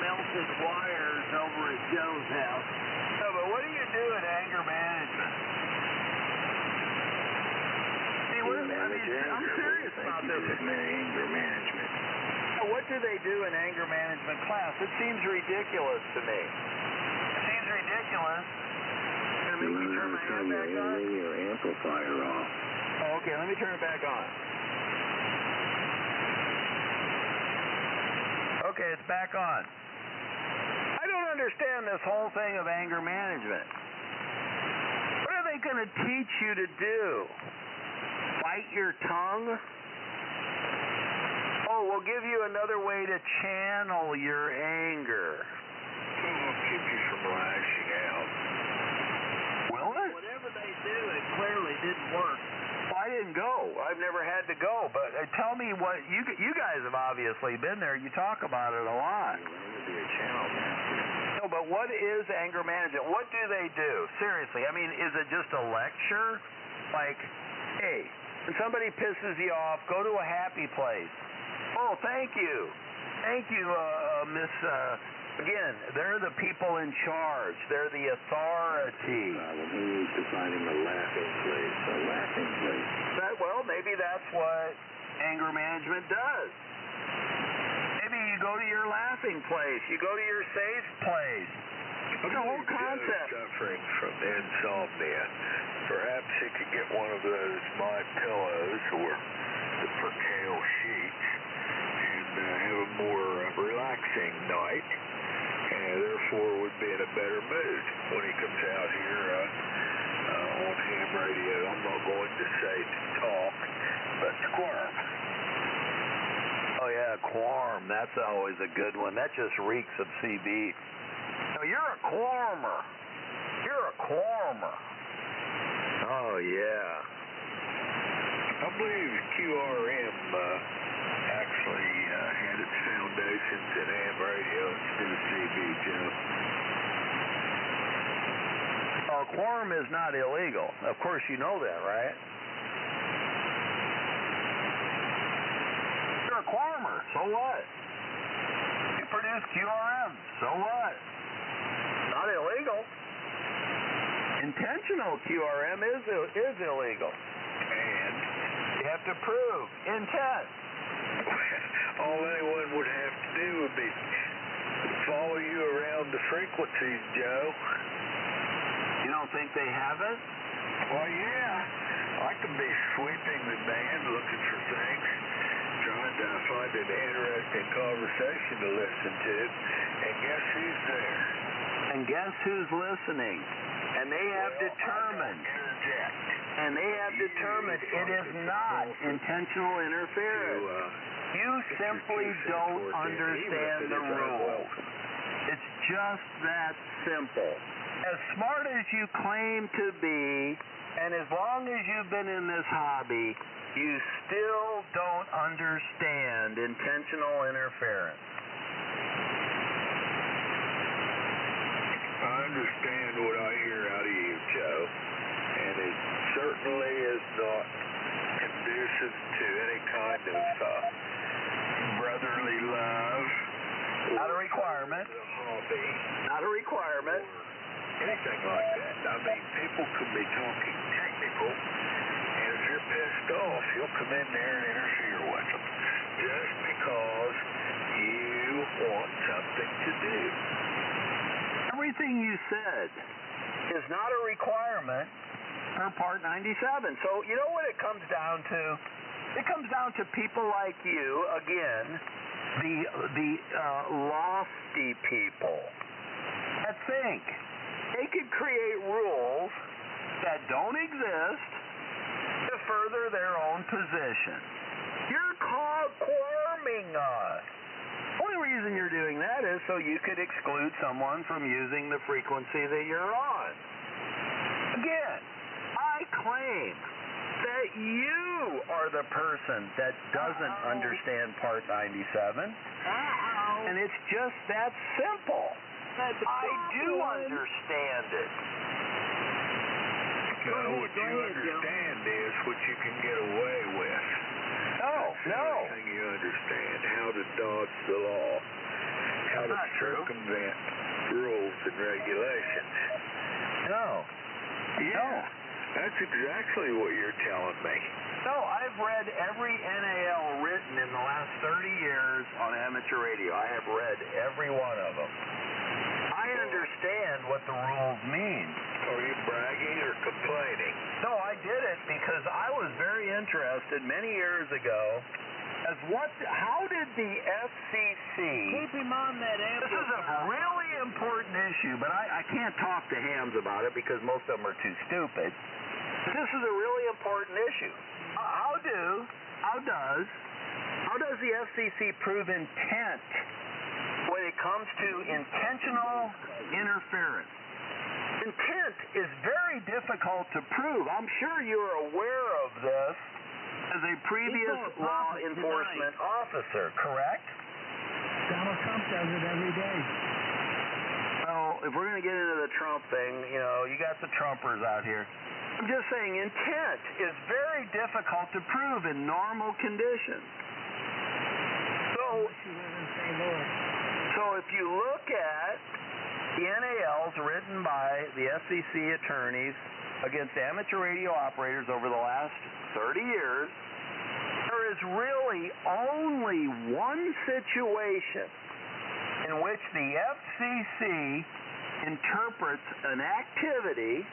melted wires over at Joe's house. No, but what do you do at anger management? See, I'm serious about this. Anger management. What do they do in anger management class? It seems ridiculous to me. It seems ridiculous. Can you turn my amp back on? Your amplifier off. Oh, okay, let me turn it back on. Okay, it's back on. I don't understand this whole thing of anger management. What are they going to teach you to do? Bite your tongue? Oh, we'll give you another way to channel your anger. We'll keep you from lashing out. Will it? Whatever they do, it clearly didn't work. Well, I didn't go. I've never had to go. But tell me what you guys have obviously been there. You talk about it a lot. Be a channel master. No, but what is anger management? What do they do? Seriously, I mean, is it just a lecture? Like, hey, when somebody pisses you off, go to a happy place. Oh, thank you. Thank you, Miss... Again, they're the people in charge. They're the authority. He needs to find him a laughing place. A laughing place. Well, maybe that's what anger management does. Maybe you go to your laughing place. You go to your safe place. It's a whole concept. Suffering from insomnia. Perhaps he could get one of those My Pillows or the percale sheets and have a more relaxing night. And therefore would be in a better mood when he comes out here on ham radio. I'm not going to say to talk, but squirm. Oh, yeah, quorum. That's always a good one. That just reeks of CB. No, you're a quorumer. You're a quorumer. Oh, yeah. I believe QRM actually had its foundations in ham radio instead of CB, Joe. Oh, quorum is not illegal. Of course, you know that, right? You're a quorumer. So what? You produce QRM. So what? Not illegal. Intentional QRM is illegal. And You have to prove intent. all anyone would have to do would be follow you around the frequencies, Joe. You don't think they haven't? Well, yeah. I could be sweeping the band looking for things, trying to find an interesting conversation to listen to, and guess who's there? And guess who's listening? And they have determined. Interject. And they have determined it is not intentional interference. You simply don't understand the rules. It's just that simple. As smart as you claim to be, and as long as you've been in this hobby, you still don't understand intentional interference. I understand what I hear out of you, Joe, and it certainly is not conducive to any kind of brotherly love. Not a requirement. Hobby. Not a requirement. Anything like that. I mean, people could be talking technical, and if you're pissed off, you'll come in there and interfere with them just because you want something to do. Everything you said is not a requirement per Part 97. So you know what it comes down to? It comes down to people like you, again, the lofty people that think they could create rules that don't exist to further their own position. You're quoruming us. The only reason you're doing that is so you could exclude someone from using the frequency that you're on. Again, I claim that you are the person that doesn't understand Part 97. And it's just that simple. I do understand it. So what you understand is what you can get away with. No. Everything you understand, how to dodge the law, how to circumvent rules and regulations. No. That's exactly what you're telling me. No, I've read every NAL written in the last 30 years on amateur radio. I have read every one of them. I understand what the rules mean. Are you bragging or complaining? No, I did it because I was very interested many years ago as how did the FCC... Keep him on that amplifier. This is a really important issue, but I can't talk to hams about it because most of them are too stupid. This is a really important issue. How does the FCC prove intent when it comes to intentional interference? Intent is very difficult to prove. I'm sure you're aware of this as a previous law enforcement officer, correct? Donald Trump does it every day. Well, if we're going to get into the Trump thing, you got the Trumpers out here. I'm just saying intent is very difficult to prove in normal conditions. So if you look at the NALs written by the FCC attorneys against amateur radio operators over the last 30 years, there is really only one situation in which the FCC interprets an activity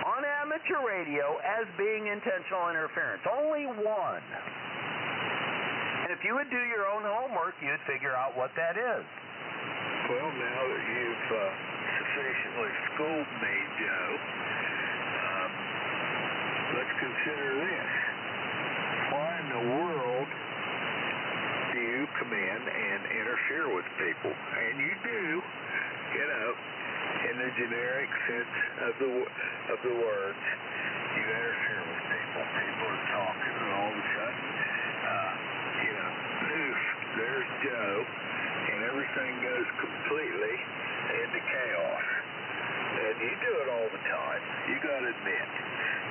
on amateur radio as being intentional interference. Only one. And if you would do your own homework, you'd figure out what that is. Well, now that you've sufficiently schooled me, Joe, let's consider this. Why in the world do you come in and interfere with people? And you do, you know, in the generic sense of the words, you interfere with people. People are talking, and all of a sudden, you know, poof, there's Joe, and everything goes completely into chaos. And you do it all the time. You got to admit,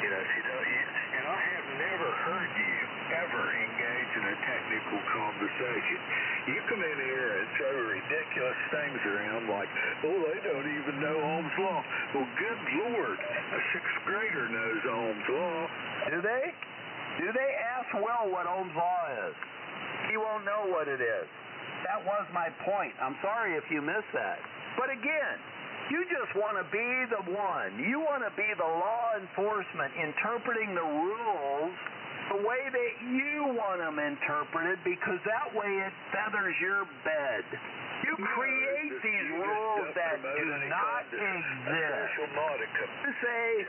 you know, and I have never heard you ever engage in a technical conversation. You come in here and throw ridiculous things around like, oh, they don't even know Ohm's law. Well, good Lord, a sixth grader knows Ohm's law. Do they? Do they? Ask Will what Ohm's law is. He won't know what it is. That was my point. I'm sorry if you missed that. But again, you just want to be the one. You want to be the law enforcement interpreting the rules the way that you want them interpreted, because that way it feathers your bed. You create these rules that do not exist. You say,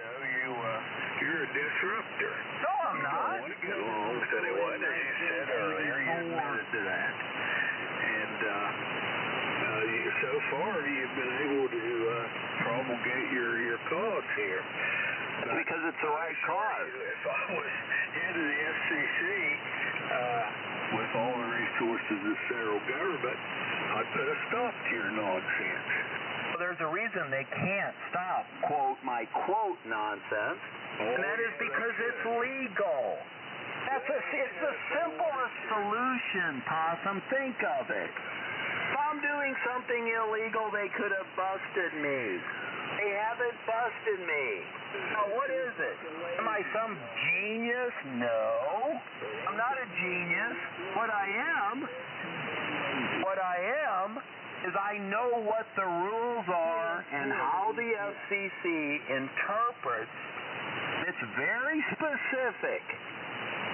you're a disruptor. No, I'm not. You don't want to get along with anyone, as you said earlier. You admitted to that. And so far, you've been able to promulgate your cause here. Because it's the right cause. If I was head of the FCC, with all the resources of the federal government, I'd put a stop to your nonsense. Well, there's a reason they can't stop, quote, my quote, nonsense, and that is because it's legal. It's the simplest solution, Possum. Think of it. If I'm doing something illegal, they could have busted me. They haven't busted me. Now, what is it? Am I some genius? No. I'm not a genius. What I am is I know what the rules are and how the FCC interprets. It's very specific.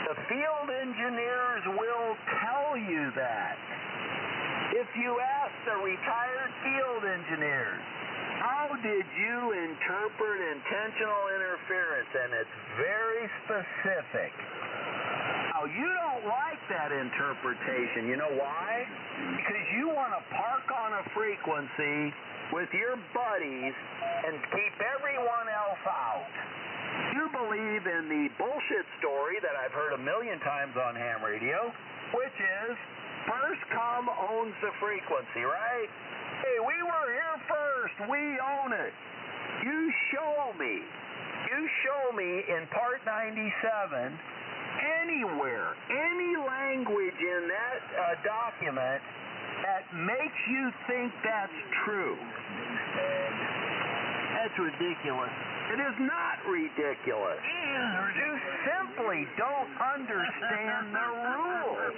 The field engineers will tell you that. If you ask the retired field engineers, how did you interpret intentional interference? And it's very specific. Now, you don't like that interpretation. You know why? Because you want to park on a frequency with your buddies and keep everyone else out. You believe in the bullshit story that I've heard a million times on ham radio, which is first come owns the frequency, right? Hey, we were here first. We own it. You show me in Part 97 anywhere, any language in that document that makes you think that's true. That's ridiculous. It is not ridiculous. You simply don't understand the rules.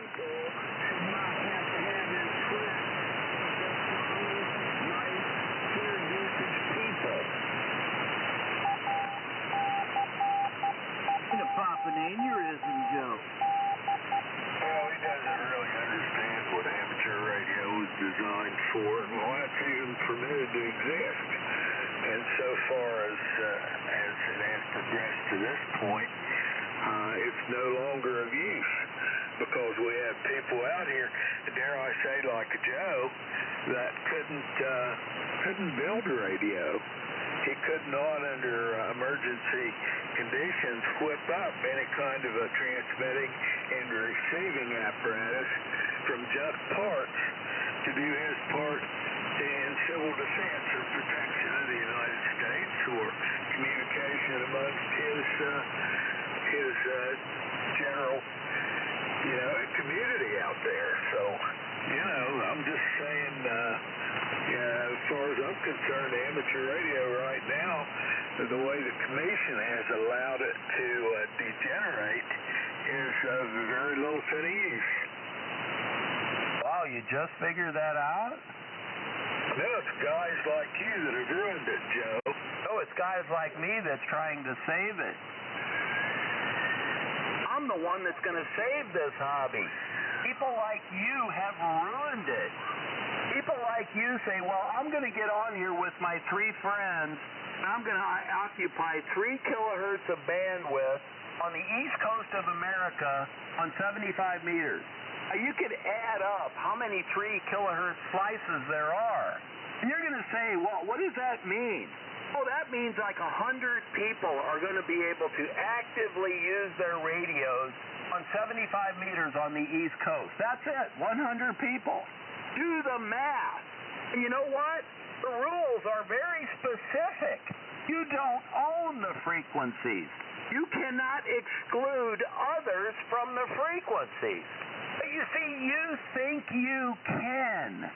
Pop an aneurysm, Joe. Well, he doesn't really understand what amateur radio was designed for and why it's even permitted to exist. And so far as it has progressed to this point, it's no longer of use, because we have people out here, dare I say, like Joe, that couldn't build a radio. He could not, under emergency conditions, whip up any kind of a transmitting and receiving apparatus from just parts to do his part in civil defense or protection of the United States or communication amongst his general, community out there. So, I'm just saying, as far as I'm concerned, amateur radio right now, the way the commission has allowed it to degenerate is of very little to any use. Wow, you just figured that out? No, it's guys like you that have ruined it, Joe. No, it's guys like me that's trying to save it. I'm the one that's going to save this hobby. People like you have ruined it. People like you say, well, I'm going to get on here with my 3 friends I'm going to occupy 3 kilohertz of bandwidth on the east coast of America on 75 meters. Now, you could add up how many 3 kilohertz slices there are. And you're going to say, well, what does that mean? Oh, that means like 100 people are going to be able to actively use their radios on 75 meters on the east coast. That's it, 100 people. Do the math. And you know what? The rules are very specific. You don't own the frequencies. You cannot exclude others from the frequencies. But you see, you think you can.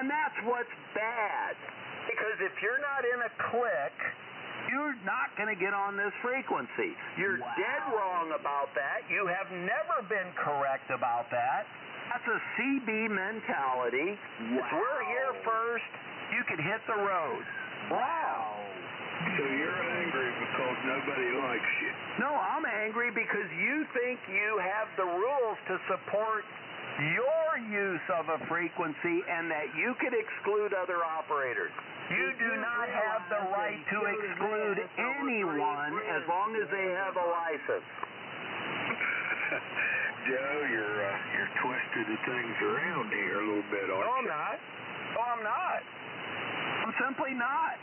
And that's what's bad. Because if you're not in a clique, you're not going to get on this frequency. You're dead wrong about that. You have never been correct about that. That's a CB mentality. If we're here first, you can hit the road. Wow. So you're angry because nobody likes you. No, I'm angry because you think you have the rules to support your use of a frequency and that you could exclude other operators. You do not have the right to exclude anyone as long as they have a license. Joe, you're twisted the things around here a little bit, aren't you? No, I'm not. No, I'm not. I'm simply not.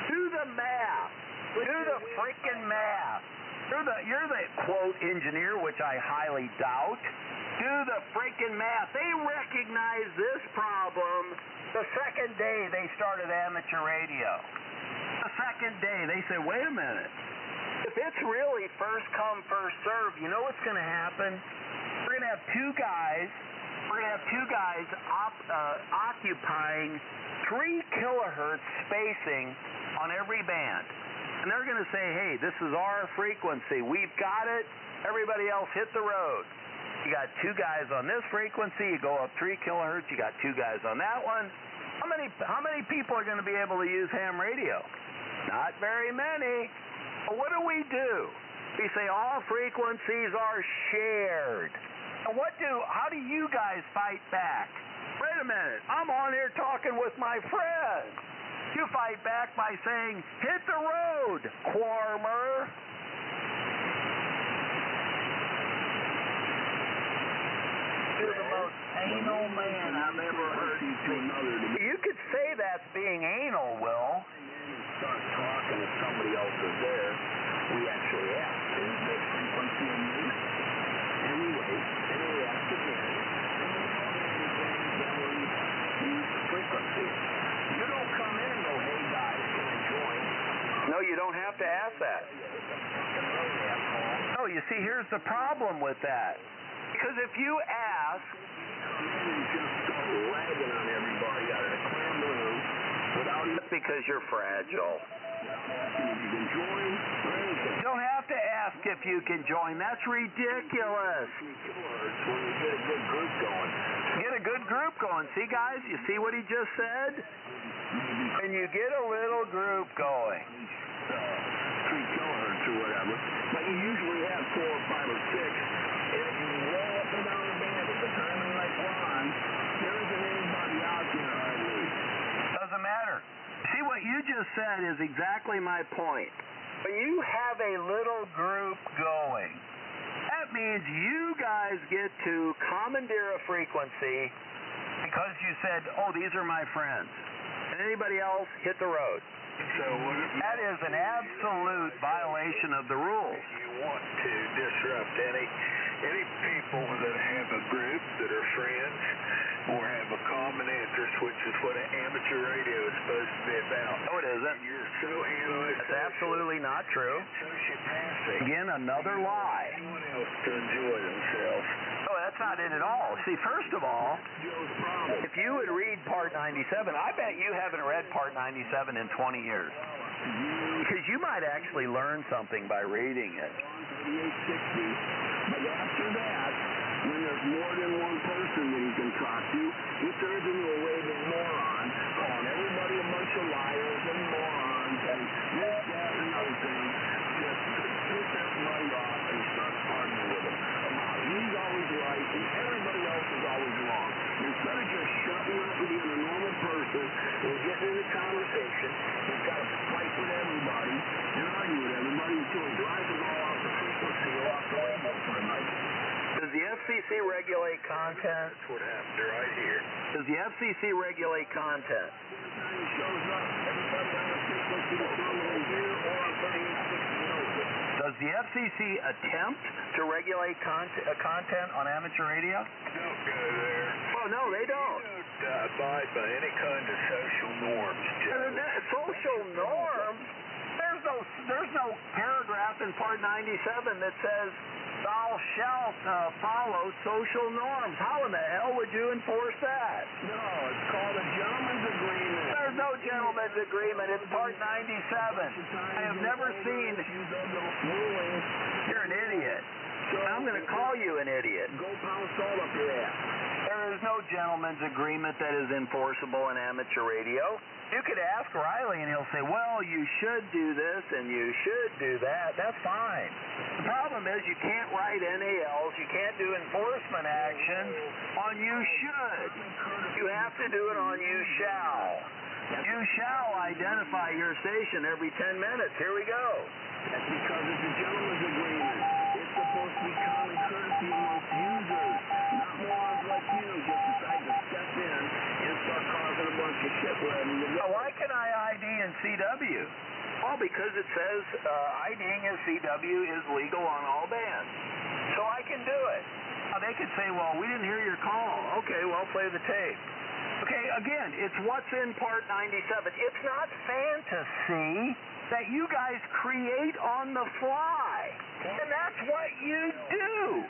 Do the math. Do the freaking math. You're the quote engineer, which I highly doubt. Do the freaking math. They recognize this problem the second day they started amateur radio. The second day they said, wait a minute. If it's really first come, first serve, you know what's going to happen? We're going to have two guys occupying 3 kilohertz spacing on every band. And they're going to say, hey, this is our frequency. We've got it. Everybody else hit the road. You got 2 guys on this frequency. You go up 3 kilohertz. You got 2 guys on that one. How many people are going to be able to use ham radio? Not very many. But what do? We say all frequencies are shared. And how do you guys fight back? Wait a minute. I'm on here talking with my friends. You fight back by saying, hit the road, Quarmer. You're the most anal man I've ever heard you speak. You could say that's being anal, Will. Start talking if somebody else is there. We actually ask, is this frequency in use? And we wait, and we ask again. And we don't have anything that will use the frequency. You don't come in and go, hey guys, can I join? No, you don't have to ask that. No, you see, here's the problem with that. Because if you ask, you just start ragging on everybody out of the clear blue without even because you're fragile. asking if you can join or anything. You don't have to ask if you can join. That's ridiculous. 3 kilohertz when you get a good group going. Get a good group going. See, guys, you see what he just said? When you get a little group going. 3 kilohertz or whatever. But you usually have 4 or 5 or 6. And if you roll up and down the band at the time of like Ron, there isn't anybody out there hardly. Doesn't matter. See, what you just said is exactly my point. When you have a little group going, that means you guys get to commandeer a frequency because you said, oh, these are my friends. And anybody else, hit the road. So that is an absolute violation of the rules. You want to disrupt any people that have a group that are friends or have a common interest, which is what an amateur radio is supposed to be about. No, it isn't. And you're so anti-social. That's absolutely not true. Sociopathic. Again, another lie. Anyone else to enjoy themselves. No, that's not it at all. See, first of all, Joe's problem. if you would read Part 97, I bet you haven't read Part 97 in 20 years. Because you might actually learn something by reading it. 3860. But after that, when there's more than one person that he can talk to, he turns into a raving moron, calling everybody a bunch of liars and morons and this, that, and another thing. Just to piss everybody off and start arguing with him about he's always right and everybody else is always wrong. Instead of just shutting up and being a normal person and getting in the conversation, he's got to fight with everybody. the FCC regulate content? That's what happened right here. Does the FCC regulate content? Does the FCC attempt to regulate content on amateur radio? Don't go there. Oh, no, they don't. Abide by any kind of social norms, Joe. Social norms? There's no paragraph in Part 97 that says thou shalt follow social norms. How in the hell would you enforce that? No, it's called a gentleman's agreement. There's no gentleman's agreement. It's Part 97. I have never seen... You're an idiot. I'm going to call you an idiot. Go pound salt up your ass. There is no gentleman's agreement that is enforceable in amateur radio. You could ask Riley and he'll say, well, you should do this and you should do that. That's fine. The problem is you can't write NALs, you can't do enforcement actions on you should. You have to do it on you shall. You shall identify your station every 10 minutes. Here we go. That's because it's a gentleman's agreement. It's supposed to be common courtesy amongst users, not morons like you just decide to step in and start causing a bunch of shit wherever you go. Why can I ID in CW? Well, because it says IDing in CW is legal on all bands. So I can do it. Now, they could say, well, we didn't hear your call. Okay, well, play the tape. Okay, again, it's what's in Part 97. It's not fantasy that you guys create on the fly. And that's what you do.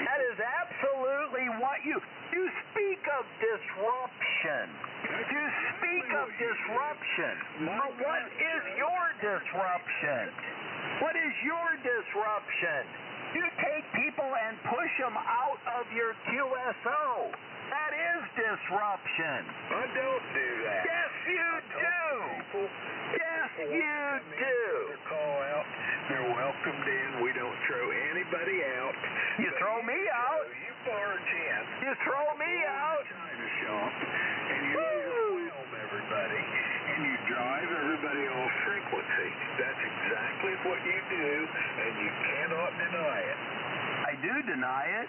That is absolutely what you speak of disruption. You speak of disruption. But what is your disruption? What is your disruption? You take people and push them out of your QSO. That is disruption. I don't do that. Yes, you do. Yes, you do. Call out. They're welcomed in. We don't throw anybody out. You throw me out. You barge in. You throw me out. China shop, and you film everybody, and you drive everybody off frequency. That's exactly what you do, and you cannot deny it. I do deny it.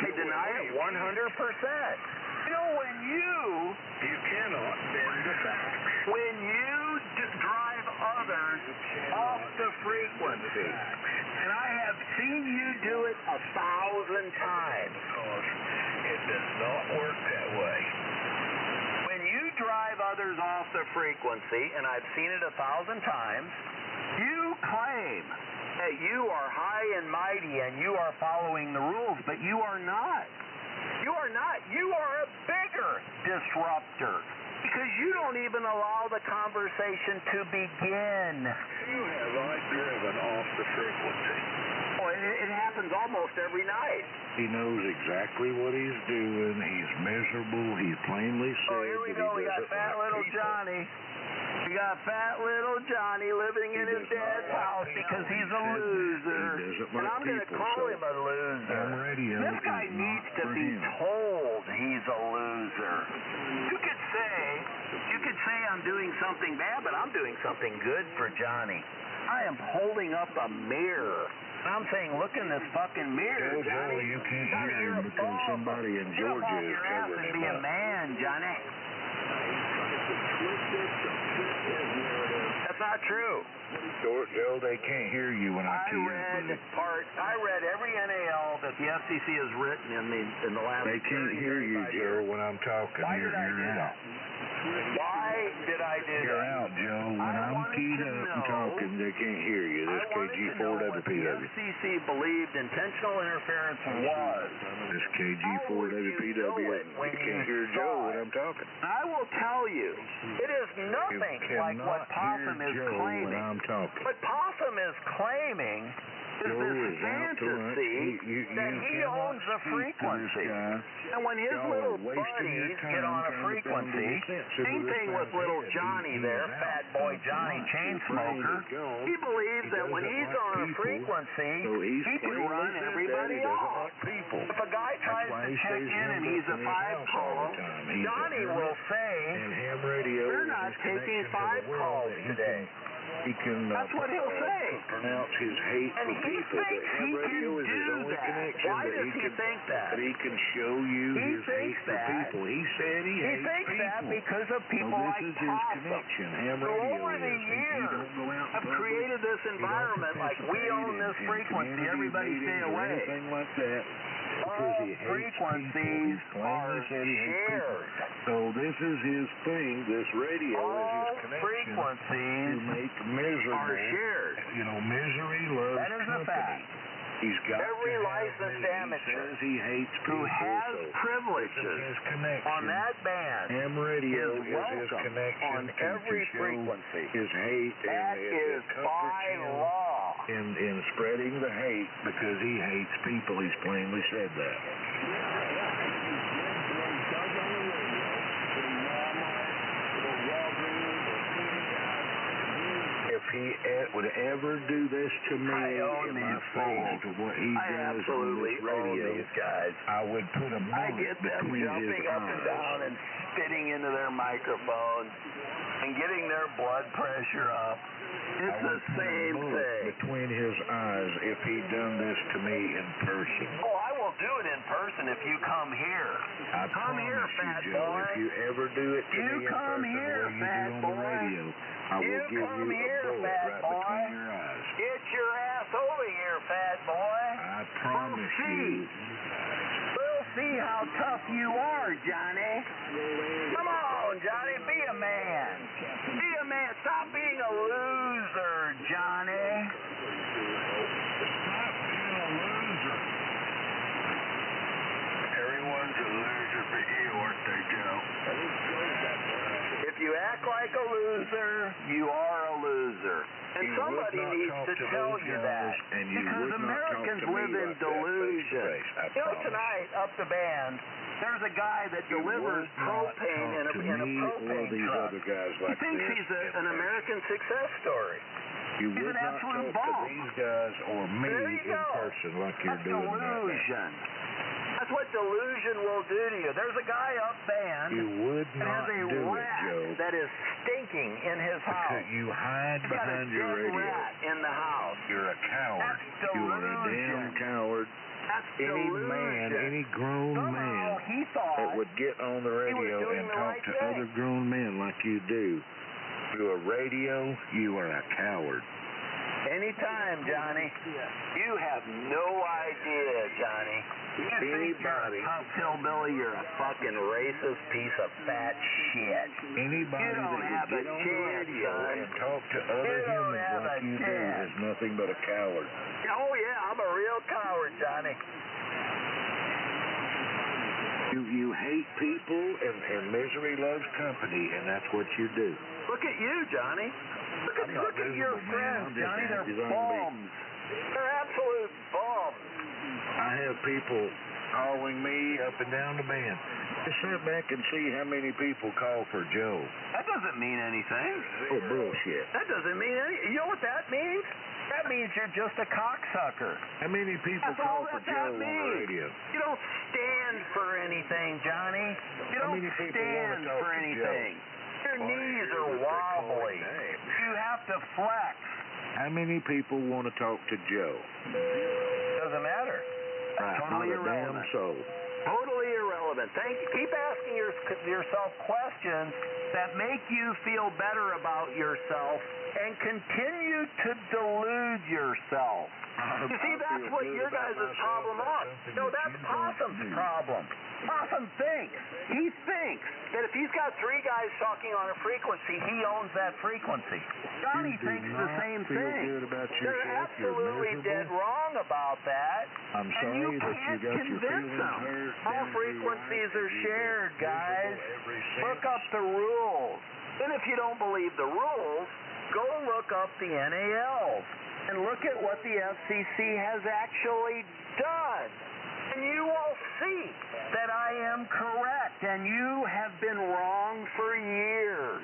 I deny it 100%. You know, when you cannot bend the facts. When you drive others off the frequency, and I have seen you do it 1,000 times. Because it does not work that way. When you drive others off the frequency, and I've seen it 1,000 times, you claim that you are high and mighty and you are following the rules, but you are not. You are not. You are a bigger disruptor because you don't even allow the conversation to begin. Who have I driven off the frequency? Oh, it happens almost every night. He knows exactly what he's doing. He's miserable. He's plainly said. Oh, here we go. We got fat little Johnny. We got fat little Johnny living in his dad's house because he's a loser. And I'm going to call him a loser. This guy needs to be told he's a loser. You could say I'm doing something bad, but I'm doing something good for Johnny. I am holding up a mirror. I'm saying, look in this fucking mirror, Johnny. You can't hear him because somebody in Georgia is covering him up. Be a man, Johnny. That's not true. Joe, they can't hear you when I tee up. I read every NAL that the FCC has written in the last. They can't hear you, Joe, when I'm talking. Why did I do that? Why did I do that? You're out, Joe. When I'm keyed up and talking, they can't hear you. This KG4WPW. The FCC believed intentional interference was. This KG4WPW. They can't hear Joe when I'm talking. I will tell you, it is nothing like what Possum is claiming. When I'm talking. What Possum is claiming is this fantasy that he owns a frequency. And when his little buddies get on a frequency, same thing with little Johnny there, fat boy Johnny chain smoker, he believes that when he's on a frequency, he can run everybody off. If a guy tries to check in and he's a 5 call, Johnny will say, we're not taking 5 calls today. He can That's what he'll say. Pronounce his hate And for he people. thinks The ham he radio can is his do only that. connection Why that does he he can, think that? That he can show you He his hate thinks for that. people. He said he hates thinks people. that because of people so this like is his Possum, connection. Ham who radio over the is. He years don't go out in have public. created this He don't environment like we participate own this in frequency, community everybody stay meetings or away. anything like that. Because All he hates frequencies people. He are plainly said he hates people. shared. So this is his thing. This radio All is his connection frequencies to make miserable. are shared. You know, misery loves That is a company. fact. He's got Every to have licensed misery. amateur He says he hates who people. has so privileges his connection. on that band Ham radio is is his welcome connection on to every show frequency. his hate That and is it by comforts him law. in spreading the hate because he hates people. He's plainly said that. If he would ever do this to me I own in my these face fools. to what he I does on absolutely this own radio, these guys. I would put a I bullet get them between jumping his up and eyes. down and spitting into their microphones and getting their blood pressure up. It's I the would put a same bullet thing. between his eyes if he'd done this to me in person. Oh, I will do it in person if you come here. I Come promise here, you, fat Joe, boy. if you ever do it to You me in come person here, the way you fat do on boy. the radio, I will You give come you here, a bullet fat right boy. between your eyes. Get your ass over here, fat boy. I promise see. you. We'll see how tough you are, Johnny. Come on, Johnny, be a man. Be a man. Stop being a loser, Johnny. Stop being a loser. Everyone's a loser but you, aren't they, Joe? If you act like a loser, you are a loser. And You somebody would not needs talk to to tell those you guys, that. and you Because would not Americans talk to me live in like that delusion. face to face, I You know, promise. tonight, up the band, there's a guy that You delivers would not propane in talk a to me or propane these truck. other guys He like thinks this he's in an person. American success story. You He's would an not absolute talk bomb. to these guys or me There you in go. person like you're That's doing right now. delusion. That's what delusion will do to you. There's a guy up band You would that not has a do it, rat Joe, that is stinking in his house. because you hide He's got a behind your dead radio. rat in the house. You're a coward. That's You are a delusion. damn coward. That's Any delusion. man, any grown Somehow man he thought that would get on the he was radio doing and the talk right to thing. other grown men like you do through a radio, you are a coward. Anytime, Johnny. You have no idea, Johnny. You think you're a Anybody- tough hillbilly, you're a fucking racist piece of fat shit. Anybody You don't that have would a get on the chance, radio son. and talk to other You don't humans have like a you do chance. is nothing but a coward. Oh, yeah, I'm a real coward, Johnny. You hate people, and misery loves company, and that's what you do. Look at you, Johnny. I'm not Look at your miserable, man. friends, I'm just Johnny. happy They're as I can be. bums. They're absolute bums. I have people calling me up and down the band. Just sit back and see how many people call for Joe. That doesn't mean anything. Oh, bullshit. That doesn't mean anything. You know what that means? That means you're just a cocksucker. How many people That's all call for that Joe on the means. radio? You don't stand for anything, Johnny. You How don't many people stand wanna talk for to anything. Your Well, knees here's are what they're calling wobbly. names. You have to flex. How many people want to talk to Joe? Doesn't matter. Right, Totally not a damn irrelevant. soul. Totally irrelevant. Keep asking yourself questions that make you feel better about yourself and continue to delude yourself. You see, that's what your guys' problem are. No, that's Possum's problem. Possum thinks. He thinks that if he's got three guys talking on a frequency, he owns that frequency. Johnny You do thinks the not same feel thing. good about They're yourself. You're absolutely dead miserable. wrong about that. I'm And sorry you that you can't got your convince feelings them. hurt. All down through frequencies life. are You've been shared, guys. miserable ever Look since. up the rules. And if you don't believe the rules, go look up the NALs and look at what the FCC has actually done. And you will see that I am correct, and you have been wrong for years.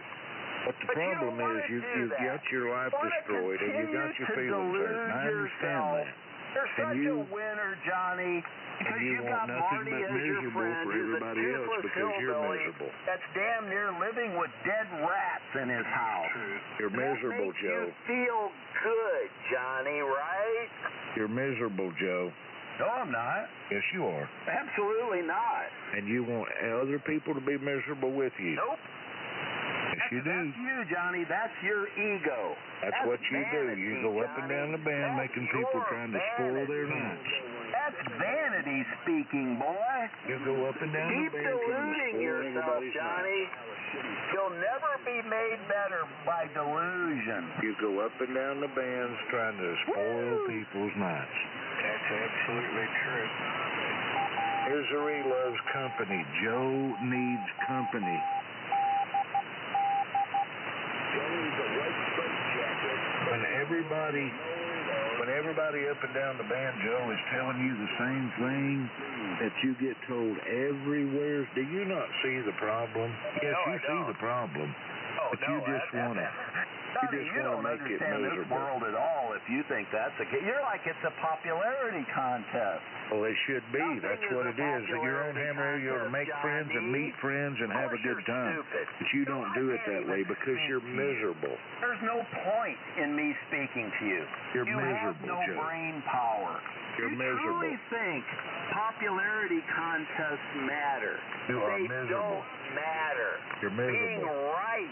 But the But you problem don't wanna is do you've that. got your life You wanna destroyed and you got your continue to feelings hurt. And I delude understand yourself that. You're such a winner, Johnny. Because you you've want got nothing Marty but as your miserable friend, for who's a everybody else toothless because you're hillbilly miserable. that's damn near living with dead rats in his house. You're And miserable, that makes Joe. you feel good, Johnny, right? You're miserable, Joe. No, I'm not. Yes, you are. Absolutely not. And you want other people to be miserable with you. Nope. Yes, you do. That's you, Johnny. That's your ego. That's what you do. You go up and down the band making people trying to spoil their nights. That's vanity speaking, boy. You go up and down Keep the band trying to deluding spoil yourself, everybody's Johnny. nights. You'll never be made better by delusion. You go up and down the bands trying to spoil people's nights. That's absolutely true. Misery loves company. Joe needs company. When everybody up and down the band, Joe, is telling you the same thing that you get told everywhere, do you not see the problem? Yes, No, you I see don't. the problem, Oh, but you just want to. Johnny, you don't make it understand this miserable. world at all if you think that's the case. You're like it's a popularity contest. Well, they should be. Nothing That's is what a it is. You're on popularity Hammer, you ought to make contest, friends and Johnny. meet friends and have a Of course good you're time. stupid. But you don't do it that way because you're miserable. There's no point in me speaking to you. You're You have miserable, no Joe. brain power. You're you miserable. truly think popularity contests matter. You are They miserable. don't matter. You're Being miserable. right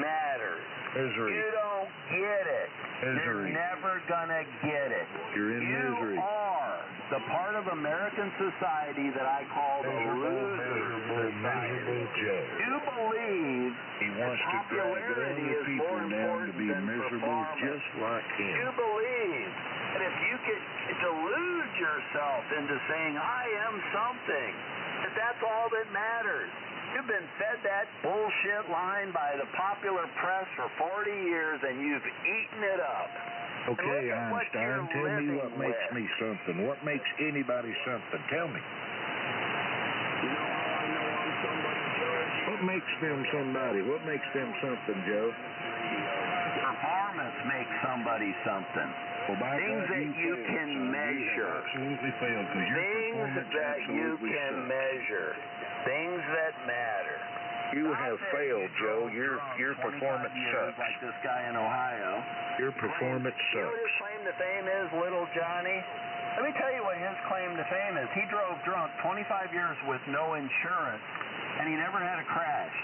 matters. Misery. You don't get it. Misery. You're never gonna get it. You're in misery. You are the part of American society that I call the loser miserable Joe. You believe He wants to drag popularity other is people more down to important be than miserable performance. just like him. You believe that if you could delude yourself into saying, I am something, that that's all that matters. You've been fed that bullshit line by the popular press for 40 years, and you've eaten it up. Okay, And look at what Einstein, you're tell me living what makes with. me something. What makes anybody something? Tell me. What makes them somebody? What makes them something, Joe? Performance makes somebody something. Well, by Things God, that you failed, can son. measure. You absolutely failed because your Things performance that you absolutely can sucks. measure. Things that matter. You Not have that failed, you Joe. drove Your drunk 25 performance years sucks. like this guy in Ohio. Your performance You know what his sucks. claim to fame is, little Johnny? Let me tell you what his claim to fame is. He drove drunk 25 years with no insurance, and he never had a crash.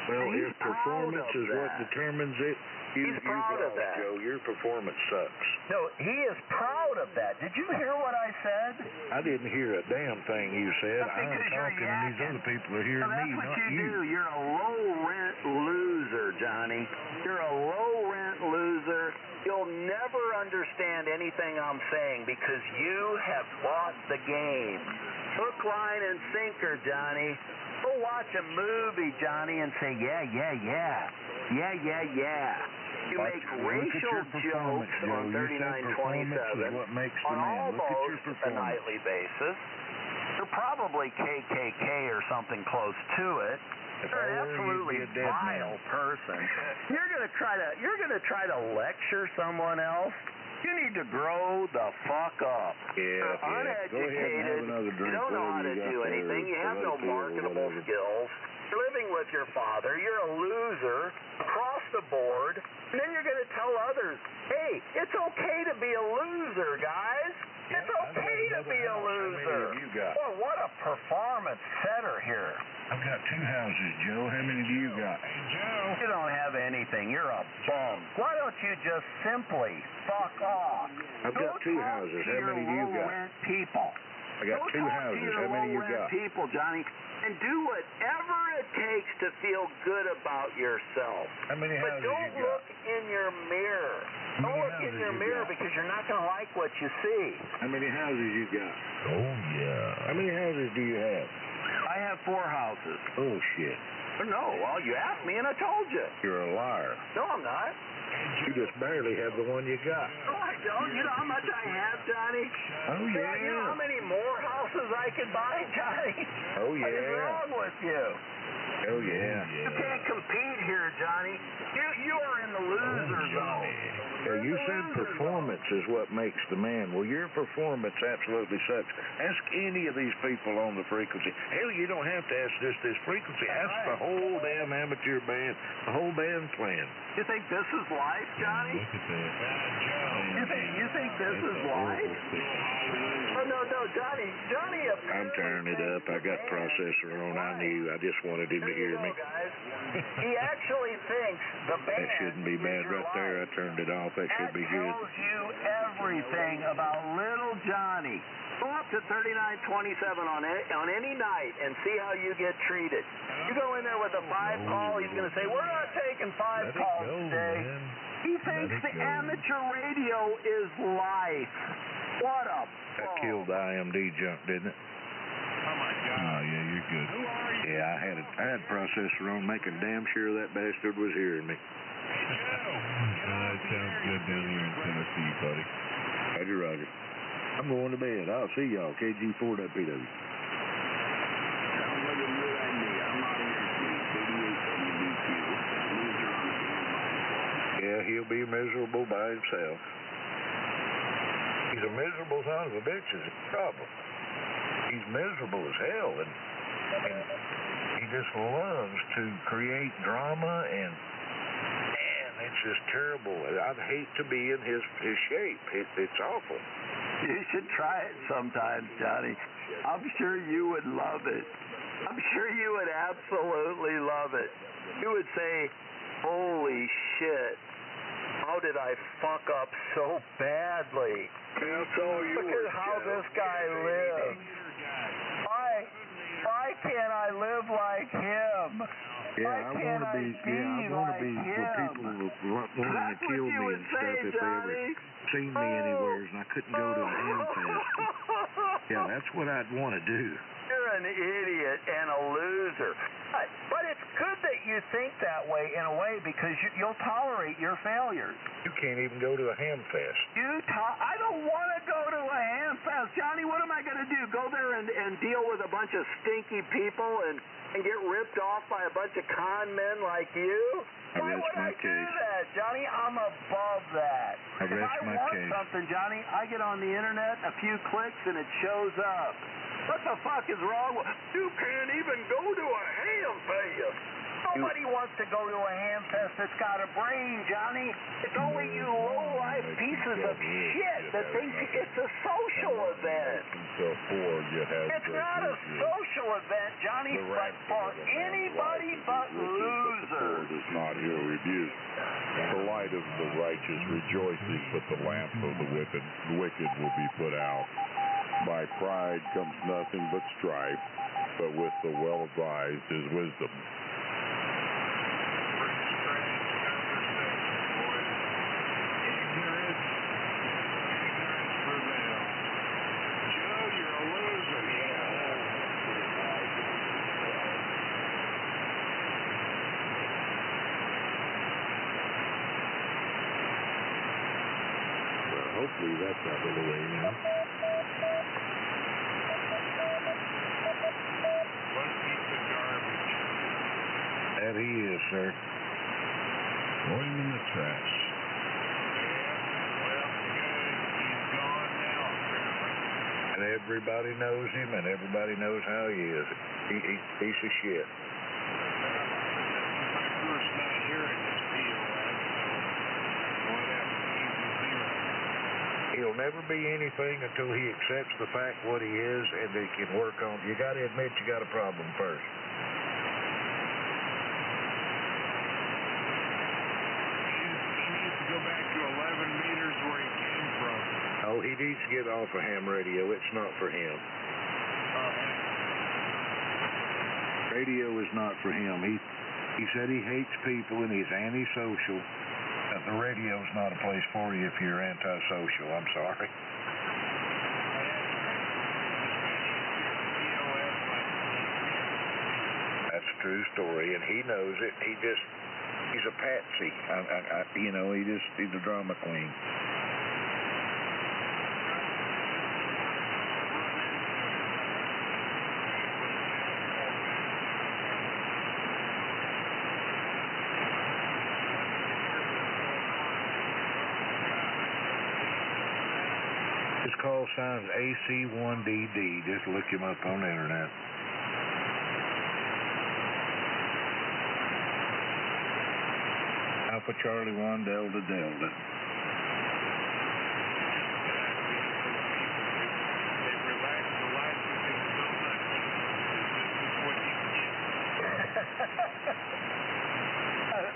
Well, And he's if performance proud of is what that. determines it, He's proud of lost, that. Joe. Your performance sucks. No, he is proud of that. Did you hear what I said? I didn't hear a damn thing you said. That's I'm because you're talking, and these yakking. other people are hearing No, that's me, what not you you. do. You're a low-rent loser, Johnny. You're a low-rent loser. You'll never understand anything I'm saying because you have lost the game. Hook, line, and sinker, Johnny. Go watch a movie, Johnny, and say, yeah. You make racial jokes on 3927 what makes the on man. Look at your almost a performance. nightly basis. You're probably KKK or something close to it. If You're I an were, absolutely you'd be a dead vile man. person. You're gonna try to lecture someone else. You need to grow the fuck up. You're Go ahead and uneducated. have another drink. You don't know how to whatever you do got anything. there, You have no Selective or marketable whatever. skills. You're living with your father. You're a loser across the board. And then you're going to tell others, hey, it's okay to be a loser, guys. It's okay to be a loser. How many have you got? Boy, what a performance setter here. I've got 2 houses, Joe. How many do you got? Hey, Joe. You don't have anything. You're a bum. Why don't you just simply fuck off? I've got 2 houses. How many do you got? Low-rent people. I got 2 houses. How many you got? People, Johnny, and do whatever it takes to feel good about yourself. How many But houses don't you got? look in your mirror. How Don't many look in houses your you mirror got? because you're not going to like what you see. How many houses you got? Oh, yeah. How many houses do you have? I have 4 houses. Oh, shit. No, well, you asked me and I told you. You're a liar. No, I'm not. You just barely have the one you got. No, I don't. You know how much I have, Johnny? Oh, yeah. You know how many more houses I could buy, Johnny? Oh, What is yeah. wrong with you? Oh, yeah. You can't compete here, Johnny. You are in the loser zone. Yeah, you you said performance is what makes the man. Well, your performance absolutely sucks. Ask any of these people on the frequency. Hell, you don't have to ask just this frequency. Ask the whole damn amateur band, the whole band plan. You think this is life, Johnny? Look at that. You think this is life? Oh, no, Johnny, I'm tearing it up. I got processor on. I knew. I just wanted him to hear me. Guys. He actually thinks the band That shouldn't be bad right there. I turned it off. That should be good. That tells you everything about little Johnny. Go up to 3927 on any night and see how you get treated. You go in there with a 5-call, he's going to say, we're not taking 5 calls today. He thinks the amateur radio is life. What a That killed the IMD junk, didn't it? Oh, my God. Oh, yeah, you're good. Yeah, I had processor on, making damn sure that bastard was hearing me. That sounds good down here in Tennessee, buddy. Roger. I'm going to bed. I'll see y'all. KG4WPW. Yeah, he'll be miserable by himself. He's a miserable son of a bitch is a problem. He's miserable as hell, and he just loves to create drama, and man, it's just terrible. I'd hate to be in his shape. It's awful. You should try it sometimes, Johnny. I'm sure you would love it. I'm sure you would absolutely love it. You would say, holy shit, how did I fuck up so badly? Look at how this guy lives. Why can't I live like him? Yeah, I want to be where people wanting to kill me and stuff if they ever seen me anywhere, and I couldn't go to a ham fest. Yeah, that's what I'd want to do. You're an idiot and a loser. But it's good that you think that way in a way because you'll tolerate your failures. You can't even go to a ham fest. I don't want to go to a ham fest. Johnny, what am I going to do? Go there and deal with a bunch of stinky people and get ripped off by a bunch of con men like you? Why would I do that, Johnny? I'm above that. If I want something, Johnny, I get on the internet, a few clicks, and it shows up. What the fuck is wrong with you? Can't even go to a ham fest. Nobody wants to go to a ham fest that's got a brain, Johnny. It's only you low-life pieces of shit that think it's a social event. It's not a social event, Johnny, but for anybody but losers. Does not hear rebuke. The light of the righteous rejoices, but the lamp of the wicked will be put out. By pride comes nothing but strife, but with the well-advised is wisdom. Hopefully that's out of the way now. One piece of garbage. That he is, sir. Throw him in the trash. Well, he's gone now, apparently. And everybody knows him, and everybody knows how he is. He's a piece of shit. My first night hearing this deal, whatever, He'll never be anything until he accepts the fact what he is, and they can work on. You got to admit you got a problem first. He needs to go back to 11 meters where he came from. Oh, he needs to get off of ham radio. It's not for him. Radio is not for him. He said he hates people and he's antisocial. The radio's not a place for you if you're antisocial. I'm sorry. That's a true story, and he knows it. He's a patsy. He's a drama queen. His call sign's AC1DD. Just look him up on the internet. Alpha Charlie 1 Delta Delta.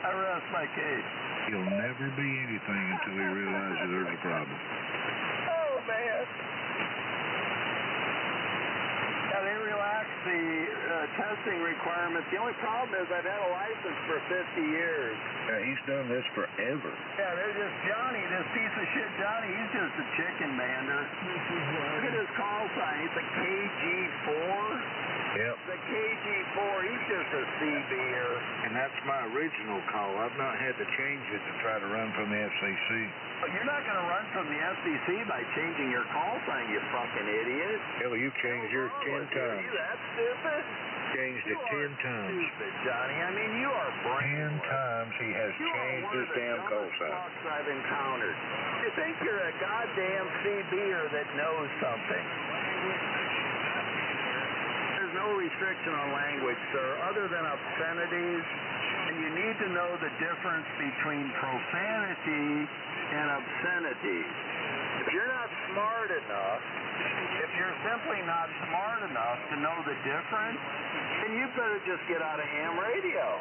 I rest my case. He'll never be anything until he realizes there's a problem. Oh, man. Yeah, they relaxed the testing requirements. The only problem is I've had a license for 50 years. Yeah, he's done this forever. Yeah, they're just Johnny, this piece of shit Johnny, he's just a chicken bander. Look at his call sign. It's a KG4. Yep. The KG4, he's just a CB'er. And that's my original call. I've not had to change it to try to run from the FCC. But you're not going to run from the FCC by changing your call sign, you fucking idiot. Hell, you've changed yours 10 times. Are you that stupid? Changed it 10 times. Stupid, Johnny. I mean, you are brainless. 10 times he has changed his damn call sign. I've encountered. You think you're a goddamn CB'er that knows something. There's no restriction on language, sir, other than obscenities. And you need to know the difference between profanity and obscenity. If you're not smart enough, if you're simply not smart enough to know the difference, then you better just get out of ham radio.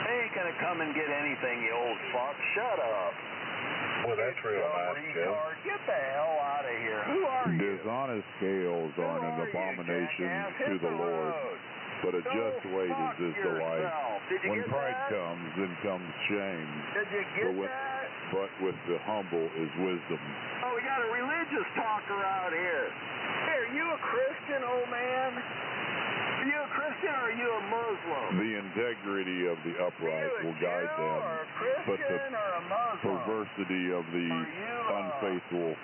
They ain't gonna come and get anything, you old fuck. Shut up. Well, that's real nice, Joe. Get the hell out of here. Who are you? Dishonest scales are an abomination to the Lord, but a just weight is his delight. When pride comes, then comes shame. Did you get that? But with the humble is wisdom. Oh, we got a religious talker out here. Hey, are you a Christian, old man? Are you a Christian or are you a Muslim? The integrity of the upright will guide them, but the perversity of the unfaithful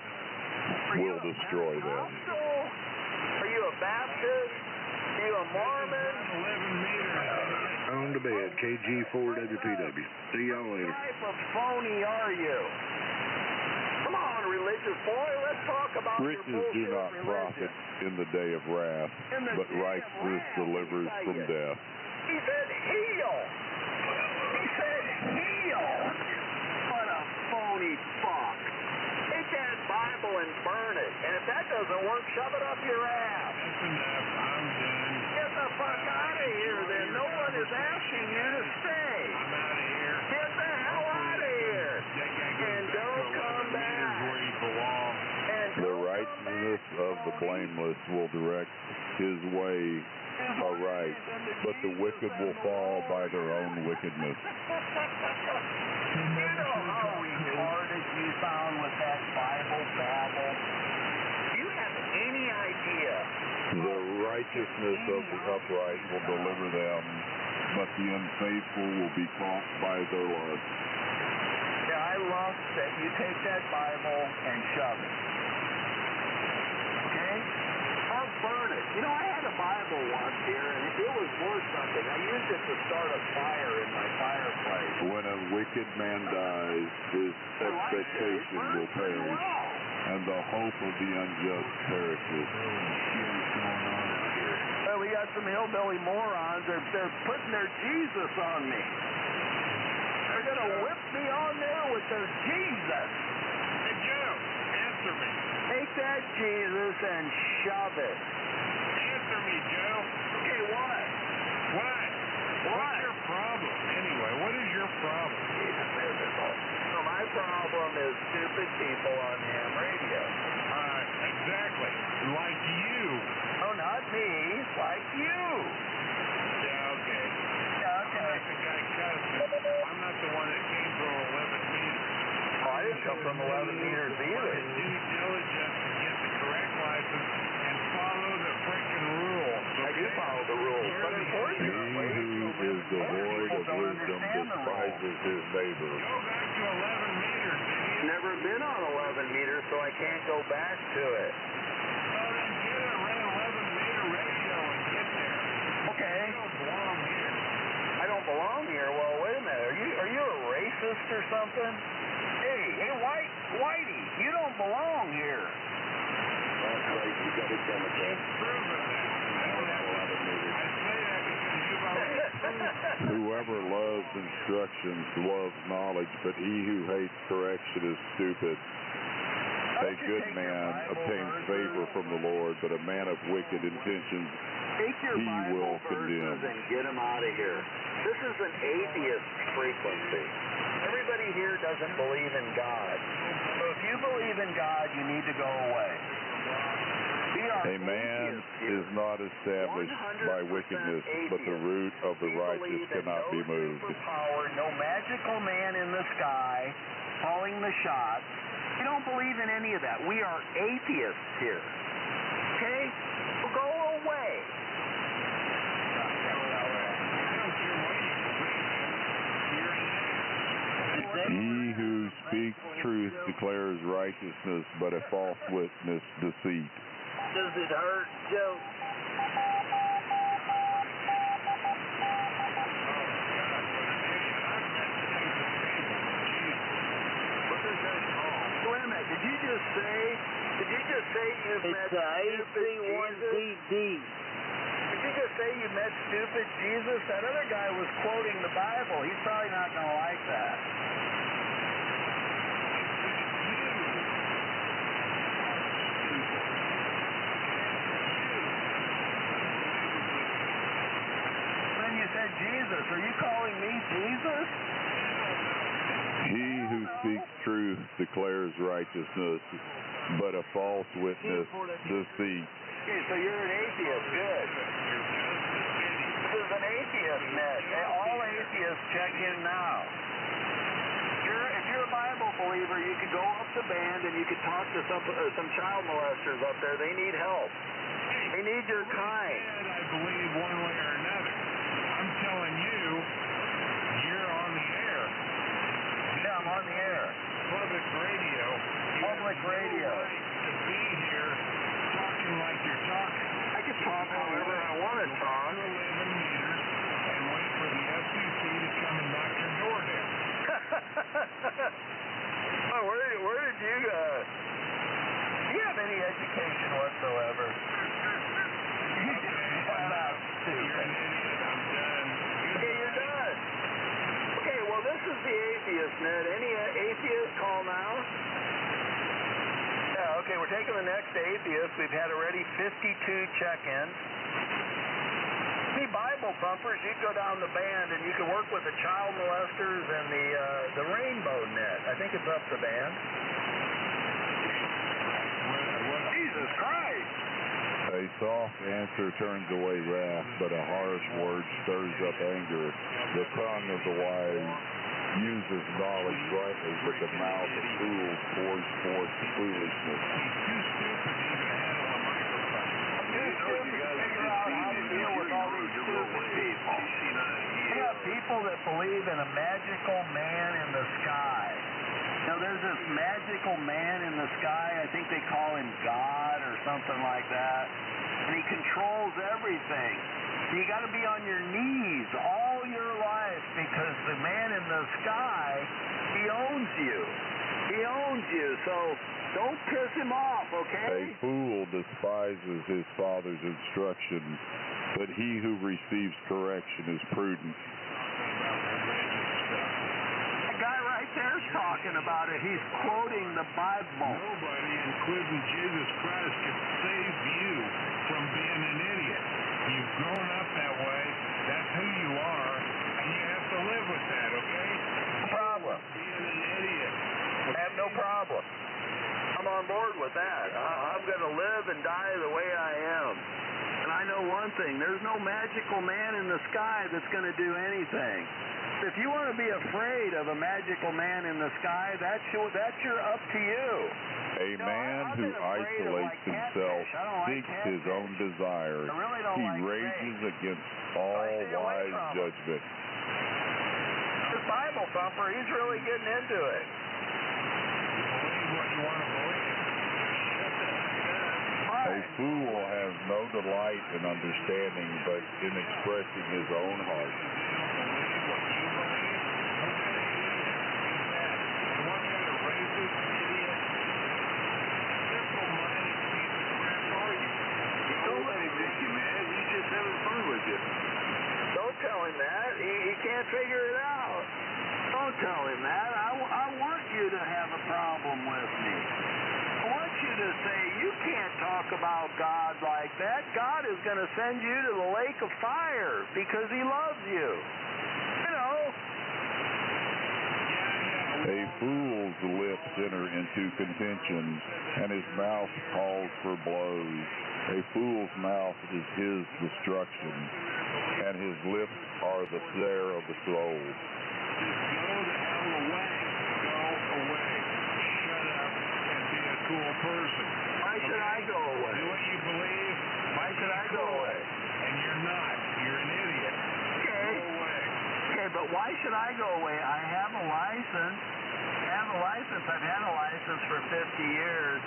will destroy them. Are you a Baptist? Are you a Mormon? On to bed, KG4WPW. See y'all later. What type of phony are you? Come on, religious boy, let's talk about Riches do not profit in the day of wrath, but righteousness delivers from death. He said heal. He said heal. What a phony fuck. Take that Bible and burn it. And if that doesn't work, shove it up your ass. That's enough. I'm done. Get the fuck out of here, then. No one is asking you to stay. I'm out of here. Get the hell out of here. And don't come back. Where you belong. The righteousness of the blameless will direct his way aright, but the wicked will fall by their own wickedness. You know how retarded you sound with that Bible babble? Do you have any idea? The righteousness of the upright will deliver them, but the unfaithful will be caught by their lust. Yeah, I love that you take that Bible and shove it. Okay? I'll burn it. You know, I had a Bible once here, and it was worth something. I used it to start a fire in my fireplace. When a wicked man dies, his expectation will perish, and the hope of the unjust perishes. Well, we got some hillbilly morons. They're putting their Jesus on me. They're going to whip me on there with their Jesus. Hey, Joe, answer me. Take that Jesus and shove it. Answer me, Joe. Okay, what? What? What's your problem? Anyway, what is your problem? Jesus physical. So my problem is stupid people on ham radio. Exactly. Like you. No, not me. Like you. Yeah, okay. Yeah, okay. I'm not the guy cussing. I'm not the one that came from 11 meters. Oh, I didn't come from 11 meters either. Due diligence to get the correct license and follow the freaking rules. I do follow the rules, but He unfortunately, who is devoid of wisdom despises his neighbor. Go back to 11 meters, idiot. never been on 11 meters, so I can't go back to it. Well, then get a red 11-meter radio and get there. Okay. You don't belong here. I don't belong here. Well, wait a minute. Are you a racist or something? Hey, why belong here. That's right, you got it done again. Proven that. I say that because you've already proved. Whoever loves instructions loves knowledge, but he who hates correction is stupid. A good man obtains favor from the Lord, but a man of wicked intentions Take your he will Bible verses condemn. and get them out of here. This is an atheist frequency. Everybody here doesn't believe in God. So if you believe in God, you need to go away. We are A man atheists here. is not established by 100% wickedness, but the root of the We righteous believe in cannot be no moved. superpower, no magical man in the sky calling the shots. We don't believe in any of that. We are atheists here. Okay? Well, go away. He who speaks truth declares righteousness, but a false witness deceit. Does it hurt, Joe? Wait a minute. Did you just say you've met It's a stupid Jesus? AC1DD. Did you just say you met stupid Jesus? That other guy was quoting the Bible. He's probably not going to like that. Then you said Jesus. Are you calling me Jesus? He who speaks truth declares righteousness, but a false witness deceit. Okay, so you're an atheist. Good. This is an atheist net. All atheists check in now. If you're a Bible believer, you could go up the band and you could talk to some child molesters up there. They need help. They need your kind. I believe one way or another. I'm telling you, you're on the air. Yeah, I'm on the air. Public radio. Public radio. You have no right to be here talking like you're talking. I can talk however I want to talk. 11 meters and wait for the FCC to come and knock your door down. Oh, where did you go? Do you have any education whatsoever? You just flat out You're stupid. an idiot. I'm done. Okay, you're done. Okay, well, this is the atheist net. Any atheist call now? Yeah, okay, we're taking the next atheist. We've had already 52 check-ins. Any Bible thumpers, you go down the band and you can work with the child molesters and the rainbow net. I think it's up the band. Jesus Christ! A soft answer turns away wrath, but a harsh word stirs up anger. The tongue of the wise uses knowledge rightly, but the mouth of fools pours forth foolishness. He's too stupid to even handle a microphone. Too stupid to figure out how to deal with all these stupid people. You got people that believe in a magical man in the sky. Now, there's this magical man in the sky. I think they call him God or something like that. And he controls everything. You got to be on your knees all your life because the man in the sky, he owns you. He owns you. So don't piss him off, okay? A fool despises his father's instruction, but he who receives correction is prudent. There's talking about it. He's quoting the Bible. Nobody, including Jesus Christ, could save you from being an idiot. You've grown up that way. That's who you are, and you have to live with that, okay? No problem. Being an idiot. I have no problem. I'm on board with that. I'm going to live and die the way I am. And I know one thing. There's no magical man in the sky that's going to do anything. If you want to be afraid of a magical man in the sky, that's up to you. A man who isolates himself seeks his own desire. He rages against all wise judgment. This Bible thumper, he's really getting into it. Believe what you want to believe. Shut the heck up. A fool has no delight in understanding, but in expressing his own heart. figure it out. Don't tell him that. I want you to have a problem with me. I want you to say, you can't talk about God like that. God is going to send you to the lake of fire because he loves you. You know. A fool's lips enter into contention, and his mouth calls for blows. A fool's mouth is his destruction, and his lips are the snare of the soul. Just go the hell away. Go away. Shut up and be a cool person. Why should I go away? Do what you believe. Why should I go away? And you're not. You're an idiot. Okay. Go away. Okay, but why should I go away? I have a license. I've had a license for 50 years.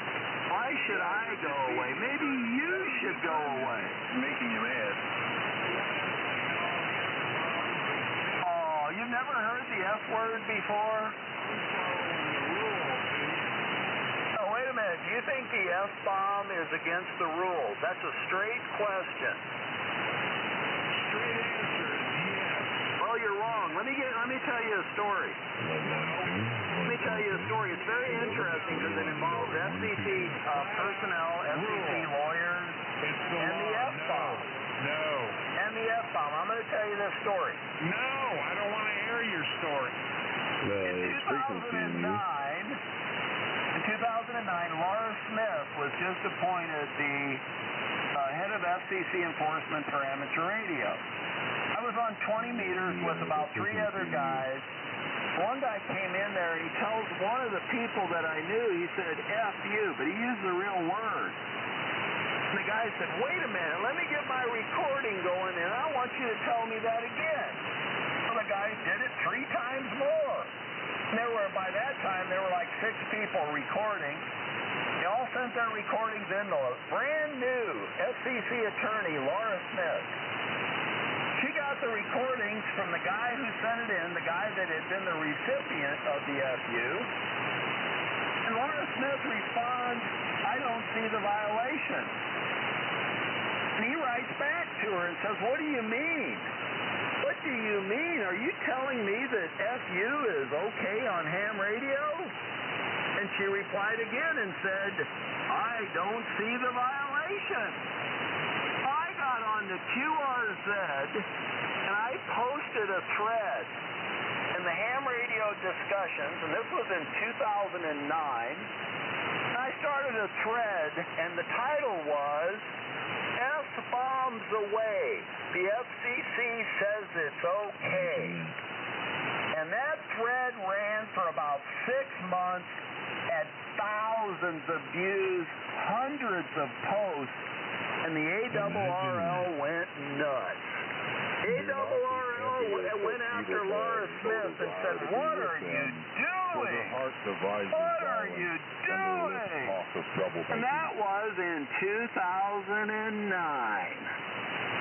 Why should I go away? Maybe you should go away. Making you mad. Oh, you've never heard the F word before? Oh, wait a minute. Do you think the F-bomb is against the rules? That's a straight question. Straight answer is yes. Well, you're wrong. Let me tell you a story. Let me tell you a story. It's very interesting because it involves FCC personnel, FCC lawyers, and the F-bomb. No. And the F-bomb. I'm going to tell you this story. No, I don't want to hear your story. In 2009, Laura Smith was just appointed the head of FCC enforcement for amateur radio. I was on 20 meters with about 3 other guys. One guy came in there and he tells one of the people that I knew, he said, F you, but he used the real word. And the guy said, wait a minute, let me get my recording going and I want you to tell me that again. So the guy did it 3 times more. And by that time, there were like 6 people recording. They all sent their recordings in to a brand new FCC attorney, Laura Smith. She got the recordings from the guy who sent it in, the guy that had been the recipient of the FU. And Laura Smith responds, I don't see the violation. And he writes back to her and says, what do you mean? What do you mean? Are you telling me that FU is okay on ham radio? And she replied again and said, I don't see the violation. I got on the QRZ and I posted a thread in the ham radio discussions, and this was in 2009. And I started a thread, and the title was F-bombs away. The FCC says it's okay. And that thread ran for about 6 months, had thousands of views, hundreds of posts, and the ARRL went nuts. ARRL went after Laura Smith and said, what are you doing? What are you doing? And that was in 2009.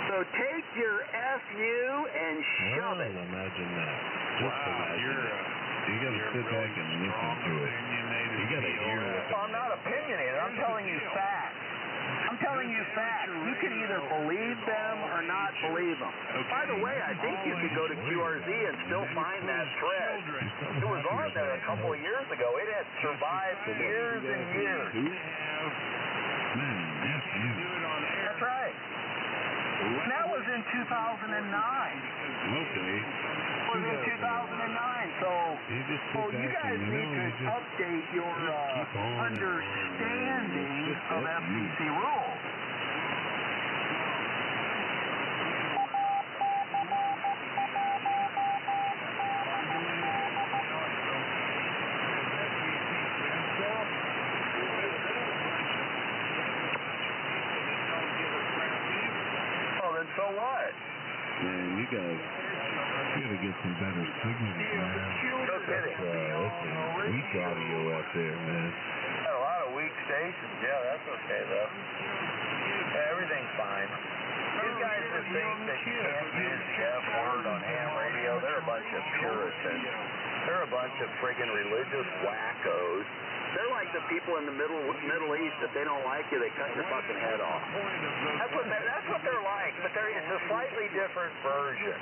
So take your FU and shove it. Imagine that. Just Wow, you got to sit back and listen to it. You got to hear it. Well, I'm not opinionated. I'm telling you facts. I'm telling you facts. You can either believe them or not believe them. By the way, I think you could go to QRZ and still find that thread. It was on there a couple of years ago. It had survived years and years. That's right. And that was in 2009. Okay. It was in 2009. So you guys need to update your understanding of FCC rules. So what? Man, you gotta get some better signals, man. No kidding. That's weak audio out there, man. Got a lot of weak stations. Yeah, that's okay though. Yeah, everything's fine. You guys that think that you can't use the F word on ham radio, they're a bunch of Puritans. They're a bunch of friggin' religious wackos. They're like the people in the Middle East. If they don't like you, they cut your fucking head off. That's what they're like, but it's a slightly different version.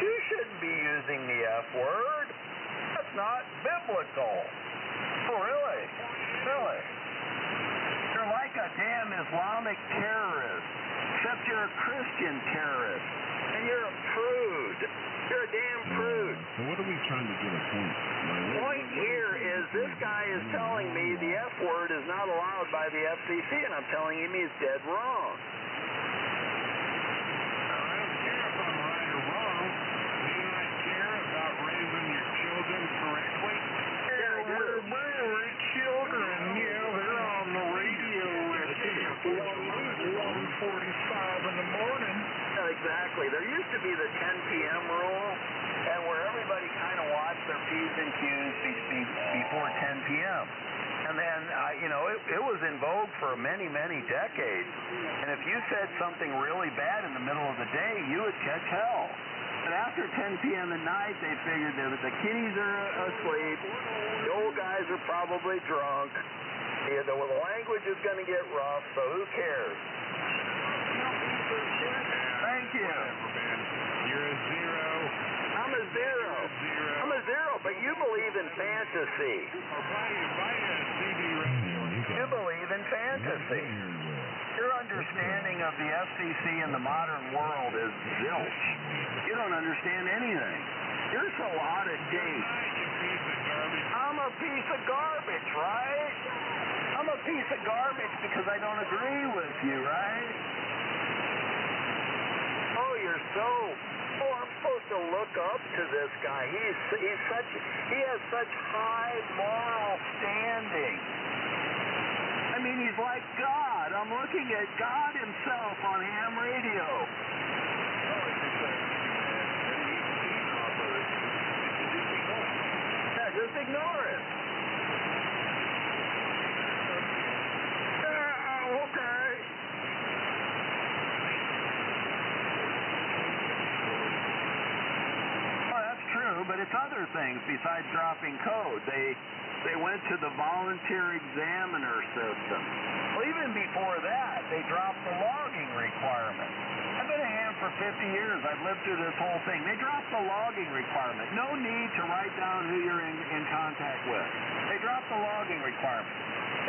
You shouldn't be using the F word. That's not biblical. Oh, really? Really? You're like a damn Islamic terrorist, except you're a Christian terrorist, and you're a prude. You're a damn prude. So what are we trying to get a point? The point here is this guy is telling me the F word is not allowed by the FCC, and I'm telling him he's dead wrong. I don't care if I'm right or wrong. Do you not care about raising your children correctly? Yeah, I do. We're children, they're on the radio at 1:45 in the morning. Yeah, exactly. There used to be the 10 p.m. rule, and where everybody kind of watched their P's and Q's before 10 p.m. And then, it was in vogue for many, many decades. And if you said something really bad in the middle of the day, you would catch hell. But after 10 p.m. at night, they figured that the kiddies are asleep, the old guys are probably drunk, the language is going to get rough, so who cares? Thank you. You're a zero. I'm a zero. I'm a zero, but you believe in fantasy. Buy a CD radio. You believe in fantasy. Your understanding of the FCC and the modern world is zilch. You don't understand anything. You're so out of date. I'm a piece of garbage, right? I'm a piece of garbage because I don't agree with you, right? Oh, you're so... Oh, I'm supposed to look up to this guy. He has such high moral standing. I mean, he's like God. I'm looking at God himself on ham radio. Yeah, just ignore it. Okay. Well, that's true, but it's other things besides dropping code. They went to the volunteer examiner system. Well, even before that, they dropped the logging requirement. I've been a ham for 50 years. I've lived through this whole thing. They dropped the logging requirement. No need to write down who you're in contact with. They dropped the logging requirement.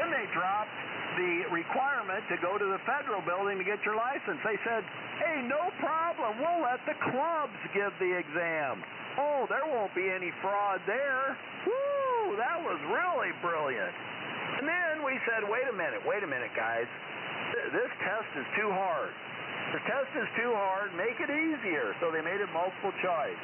Then they dropped the requirement to go to the federal building to get your license. They said, hey, no problem. We'll let the clubs give the exam. Oh, there won't be any fraud there. Woo, that was really brilliant. And then we said, wait a minute, guys. This test is too hard. The test is too hard. Make it easier. So they made it multiple choice.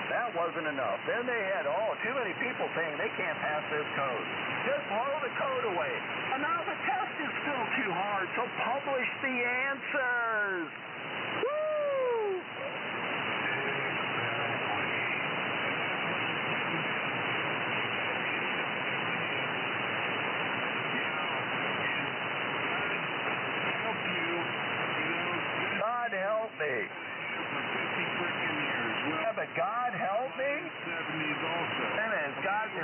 That wasn't enough. Then they had, too many people saying they can't pass this code. Just blow the code away. And now the test is still too hard, so publish the answers. Woo! God help me. For 53